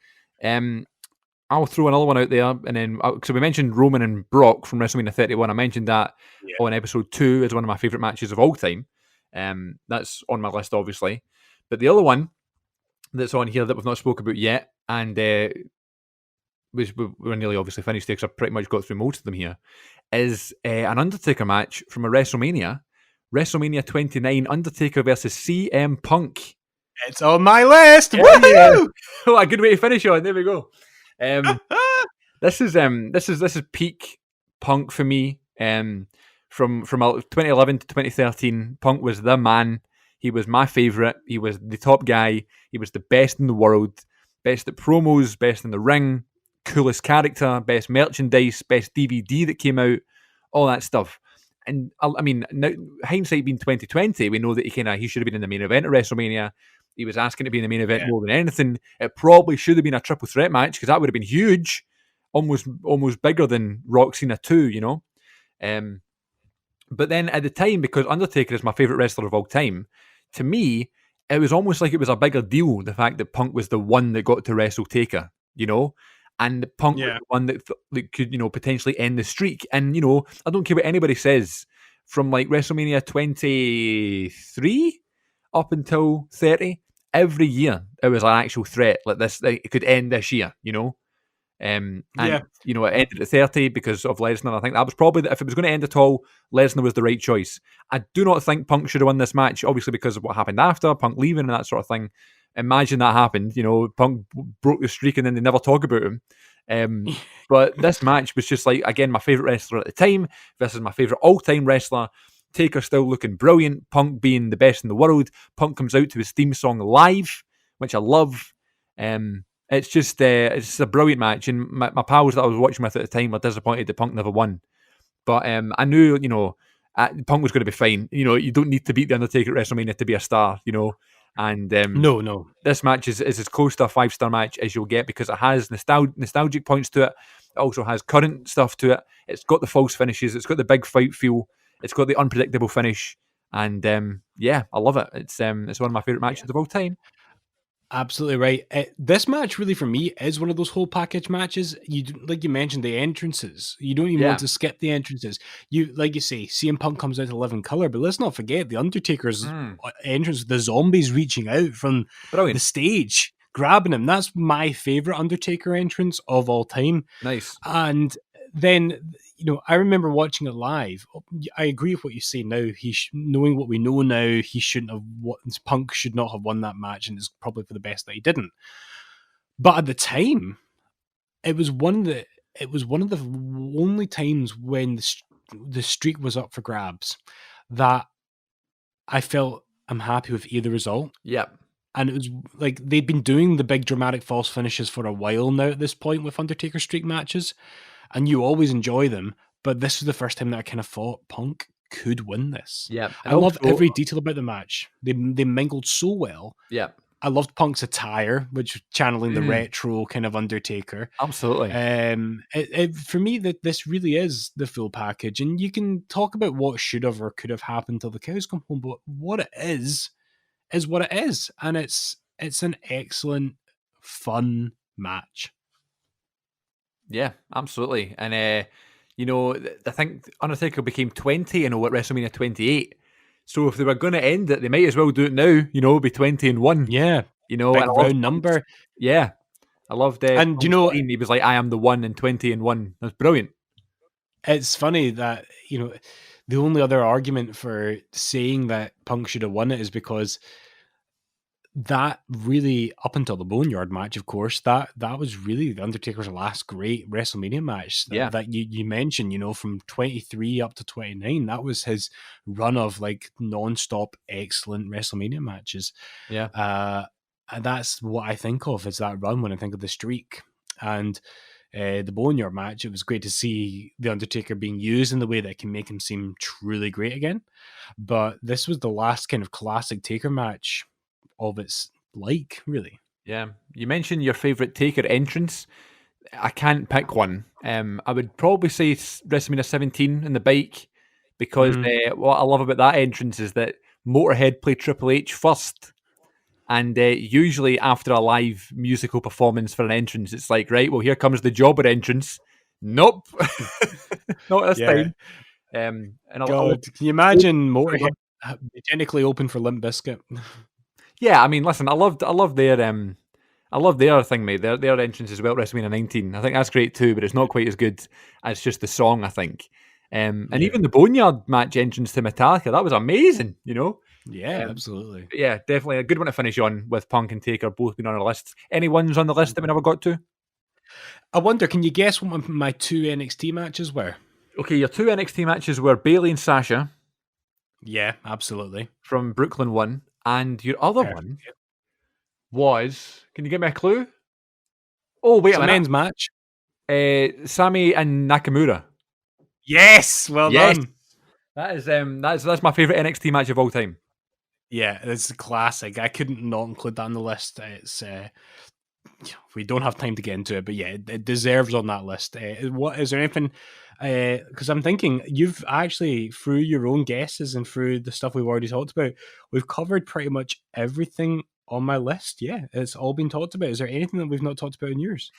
I'll throw another one out there, and then so we mentioned Roman and Brock from WrestleMania 31. I mentioned that on episode 2 as one of my favorite matches of all time. That's on my list, obviously. But the other one that's on here that we've not spoken about yet, and we're nearly obviously finished here because I've pretty much got through most of them here, is an Undertaker match from a WrestleMania 29, Undertaker versus CM Punk. It's on my list. Yeah. Woohoo! Oh, a good way to finish on. There we go. This is peak Punk for me. From 2011 to 2013, Punk was the man. He was my favorite. He was the top guy. He was the best in the world, best at promos, best in the ring, coolest character, best merchandise, best DVD that came out, all that stuff. And I mean, now, hindsight being 2020, we know that he should have been in the main event at WrestleMania. He was asking to be in the main event more than anything. It probably should have been a triple threat match because that would have been huge, almost bigger than Rock Cena 2, But then at the time, because Undertaker is my favourite wrestler of all time, to me, it was almost like it was a bigger deal, the fact that Punk was the one that got to wrestle Taker, and Punk was the one that could, potentially end the streak. And, I don't care what anybody says, from like WrestleMania 23 up until 30, every year it was an actual threat like this. Like, it could end this year, And it ended at 30 because of Lesnar. I think that was probably, if it was going to end at all, Lesnar was the right choice. I do not think Punk should have won this match, obviously because of what happened after, Punk leaving and that sort of thing. Imagine that happened, Punk broke the streak and then they never talk about him. But this match was just like, again, my favourite wrestler at the time versus my favourite all-time wrestler. Taker still looking brilliant, Punk being the best in the world. Punk comes out to his theme song live, which I love. It's just a brilliant match, and my pals that I was watching with at the time were disappointed that Punk never won. But I knew, Punk was going to be fine. You don't need to beat The Undertaker at WrestleMania to be a star, And no. This match is as close to a 5-star match as you'll get because it has nostalgic points to it. It also has current stuff to it. It's got the false finishes. It's got the big fight feel. It's got the unpredictable finish. And I love it. It's one of my favourite matches of all time. Absolutely right. This match really for me is one of those whole package matches. Like you mentioned, the entrances. You don't even want to skip the entrances. Like you say, CM Punk comes out to live in colour, but let's not forget the Undertaker's entrance, the zombies reaching out from the stage, grabbing him. That's my favourite Undertaker entrance of all time. Nice. And then, I remember watching it live. I agree with what you say now. Knowing what we know now, Punk should not have won that match, and it's probably for the best that he didn't. But at the time, it was one of the only times when the streak was up for grabs that I felt I'm happy with either result. Yep. And it was like they'd been doing the big dramatic false finishes for a while now at this point with Undertaker streak matches, and you always enjoy them. But this was the first time that I kind of thought Punk could win this. Yeah, and I love also, every detail about the match. They mingled so well. yeah, I loved Punk's attire, which was channeling the retro kind of Undertaker. absolutely. For me, that this really is the full package, and you can talk about what should have or could have happened till the cows come home, but what it is what it is, and it's an excellent, fun match. Yeah, absolutely. And I think Undertaker became 20 at WrestleMania 28. So if they were going to end it, they might as well do it now. Be 20-1. Yeah, big and round number. Yeah, I loved. And he was like, "I am the one," in 20-1. That's brilliant. It's funny that the only other argument for saying that Punk should have won it is because that really, up until the Boneyard match, of course, that was really the Undertaker's last great WrestleMania match. That you mentioned, from 23 up to 29, that was his run of like non-stop excellent WrestleMania matches. Yeah, and that's what I think of as that run when I think of the streak. And the Boneyard match, it was great to see the Undertaker being used in the way that can make him seem truly great again. But this was the last kind of classic Taker match of its like, really. Yeah. You mentioned your favourite Taker entrance. I can't pick one. I would probably say WrestleMania 17 in the bike, because what I love about that entrance is that Motorhead played Triple H first. And usually after a live musical performance for an entrance, it's like, right, well, here comes the jobber entrance. Nope. Not this time. And God, can you imagine Motorhead technically open for Limp Bizkit? Yeah, I mean, listen, I love their thing, mate. Their entrance as well, WrestleMania 19. I think that's great too, but it's not quite as good as just the song, I think. And even the Boneyard match entrance to Metallica, that was amazing, Yeah, absolutely. Yeah, definitely a good one to finish on, with Punk and Taker both being on our list. Any ones on the list that we never got to? I wonder, can you guess what my two NXT matches were? Okay, your two NXT matches were Bayley and Sasha. Yeah, absolutely. From Brooklyn 1. And your other one was, can you give me a clue? Oh, wait a minute. Men's match. Sami and Nakamura. Yes, well done. That is that's my favourite NXT match of all time. Yeah, it's a classic. I couldn't not include that on the list. It's we don't have time to get into it, but yeah, it deserves on that list. What is there anything? Because I'm thinking you've actually, through your own guesses and through the stuff we've already talked about, we've covered pretty much everything on my list. Yeah, it's all been talked about. Is there anything that we've not talked about in yours?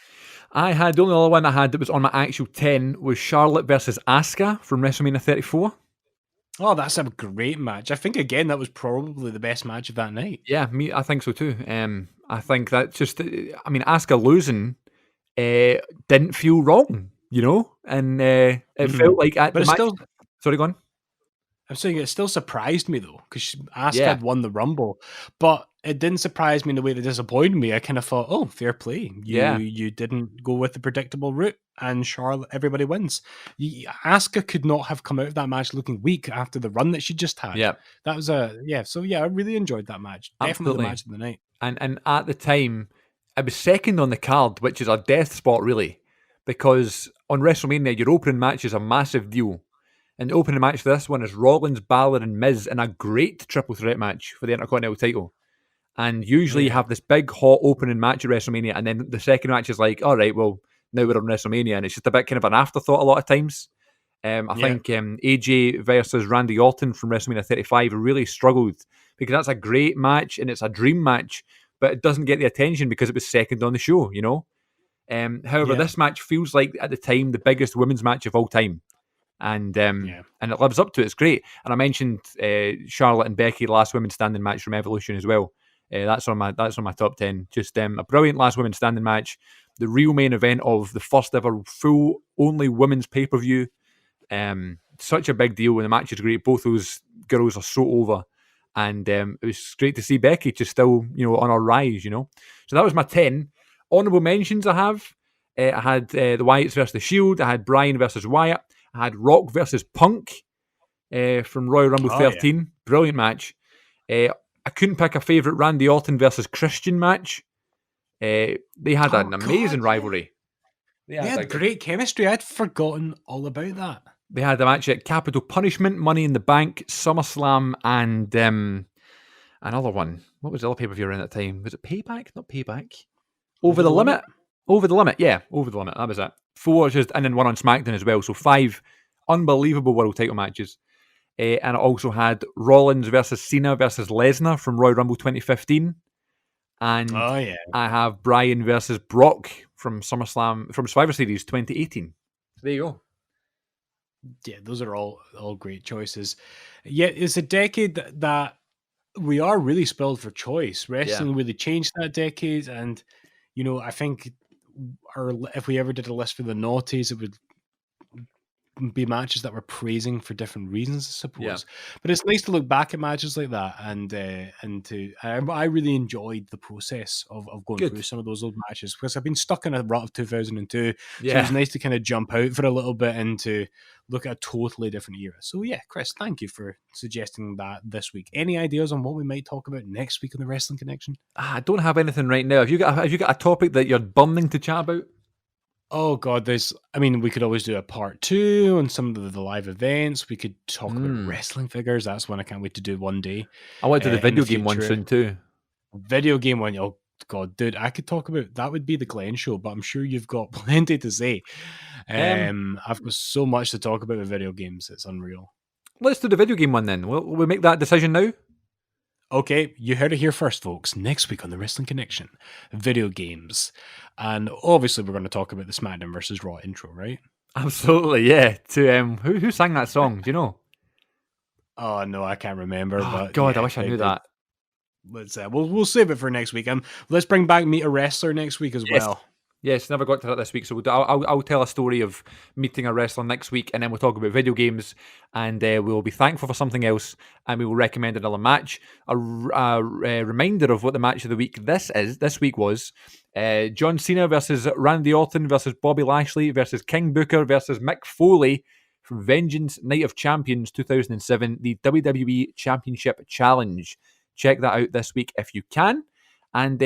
The only other one I had that was on my actual 10 was Charlotte versus Asuka from WrestleMania 34. Oh, that's a great match. I think, again, that was probably the best match of that night. Yeah, I think so too. I think that Asuka losing didn't feel wrong, and it felt like at the match. Sorry, go on. I'm saying it still surprised me though, because Asuka had won the Rumble, but it didn't surprise me in the way that disappointed me. I kind of thought, oh, fair play. You didn't go with the predictable route, and Charlotte, everybody wins. Asuka could not have come out of that match looking weak after the run that she just had. Yeah, that was So I really enjoyed that match. Definitely the match of the night. And at the time, it was second on the card, which is a death spot really, because on WrestleMania your opening match is a massive deal. And the opening match for this one is Rollins, Balor, and Miz in a great triple threat match for the Intercontinental title. And usually you have this big, hot opening match at WrestleMania, and then the second match is like, all right, well, now we're on WrestleMania, and it's just a bit kind of an afterthought a lot of times. I think AJ versus Randy Orton from WrestleMania 35 really struggled, because that's a great match, and it's a dream match, but it doesn't get the attention because it was second on the show, However, this match feels like, at the time, the biggest women's match of all time. And it lives up to it. It's great. And I mentioned Charlotte and Becky, last women's standing match from Evolution as well. That's on my top 10. Just a brilliant last women's standing match. The real main event of the first ever full only women's pay-per-view. Such a big deal, and the match is great. Both those girls are so over, and it was great to see Becky just still on her rise. So that was my 10. Honourable mentions I have. I had the Wyatts versus the Shield. I had Bryan versus Wyatt. I had Rock versus Punk from Royal Rumble 13. Yeah. Brilliant match. I couldn't pick a favourite Randy Orton versus Christian match. They had an amazing rivalry. They had great chemistry. I'd forgotten all about that. They had a match at Capital Punishment, Money in the Bank, SummerSlam, and another one. What was the other pay-per-view around that time? Was it Payback? Not Payback. Over the Limit? Over the Limit, yeah. Over the Limit, that was it. 4, and then one on SmackDown as well. So 5 unbelievable world title matches. And it also had Rollins versus Cena versus Lesnar from Royal Rumble 2015. And I have Bryan versus Brock from SummerSlam, from Survivor Series 2018. There you go. Yeah, those are all great choices. Yeah, it's a decade that we are really spoiled for choice. Wrestling really changed that decade, and I think if we ever did a list for the noughties, it would be matches that were praising for different reasons, I suppose. Yeah. But it's nice to look back at matches like that, I really enjoyed the process of going through some of those old matches, because I've been stuck in a rut of 2002. So it was nice to kind of jump out for a little bit and to look at a totally different era. So yeah, Chris, thank you for suggesting that this week. Any ideas on what we might talk about next week on the Wrestling Connection? I don't have anything right now. Have you got a topic that you're burning to chat about? Oh God, we could always do a part 2 on some of the live events. We could talk about wrestling figures. That's one I can't wait to do one day. I want to do the video game one soon too. Video game one, oh God, dude, I could talk about that. Would be the Glenn show, but I'm sure you've got plenty to say. I've got so much to talk about with video games. It's unreal. Let's do the video game one then. Will we make that decision now? Okay, you heard it here first, folks. Next week on the Wrestling Connection, video games. And obviously we're going to talk about the SmackDown vs. Raw intro, right? Absolutely, yeah. To who sang that song? Do you know? Oh, no, I can't remember. Oh, but God, I wish I knew that. Let's we'll save it for next week. Let's bring back Meet a Wrestler next week as well. Yes, never got to that this week, so I'll tell a story of meeting a wrestler next week, and then we'll talk about video games, and we'll be thankful for something else, and we will recommend another match. A reminder of what the match of the week this week was John Cena versus Randy Orton versus Bobby Lashley versus King Booker versus Mick Foley from Vengeance Night of Champions 2007, the WWE Championship Challenge. Check that out this week if you can. And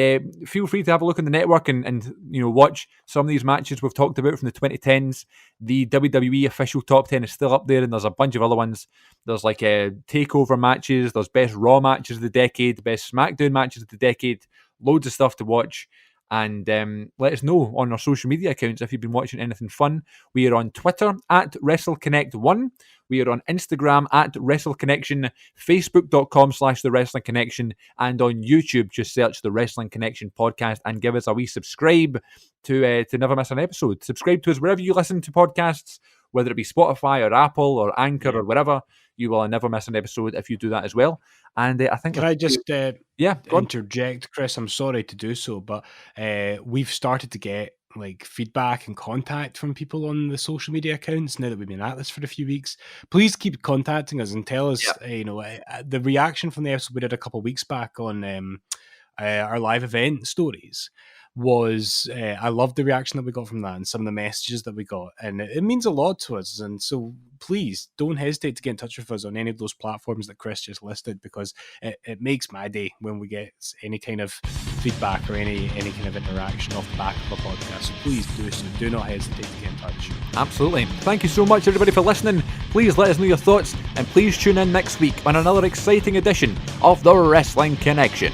feel free to have a look on the network and watch some of these matches we've talked about from the 2010s. The WWE official top 10 is still up there, and there's a bunch of other ones. There's like takeover matches, there's best Raw matches of the decade, best SmackDown matches of the decade, loads of stuff to watch. And let us know on our social media accounts if you've been watching anything fun. We are on Twitter at WrestleConnect1. We are on Instagram at WrestleConnection, Facebook.com/The Wrestling Connection, and on YouTube, just search The Wrestling Connection Podcast and give us a wee subscribe to never miss an episode. Subscribe to us wherever you listen to podcasts, whether it be Spotify or Apple or Anchor or whatever. You will never miss an episode if you do that as well. And I think... Can I just interject, Chris? I'm sorry to do so, but we've started to get feedback and contact from people on the social media accounts now that we've been at this for a few weeks. Please keep contacting us and tell us, the reaction from the episode we did a couple of weeks back on our live event stories was, I loved the reaction that we got from that and some of the messages that we got, and it means a lot to us. And so please don't hesitate to get in touch with us on any of those platforms that Chris just listed, because it makes my day when we get any kind of feedback or any kind of interaction off the back of a podcast. So please do so. Do not hesitate to get in touch. Absolutely. Thank you so much, everybody, for listening. Please let us know your thoughts, and please tune in next week on another exciting edition of The Wrestling Connection.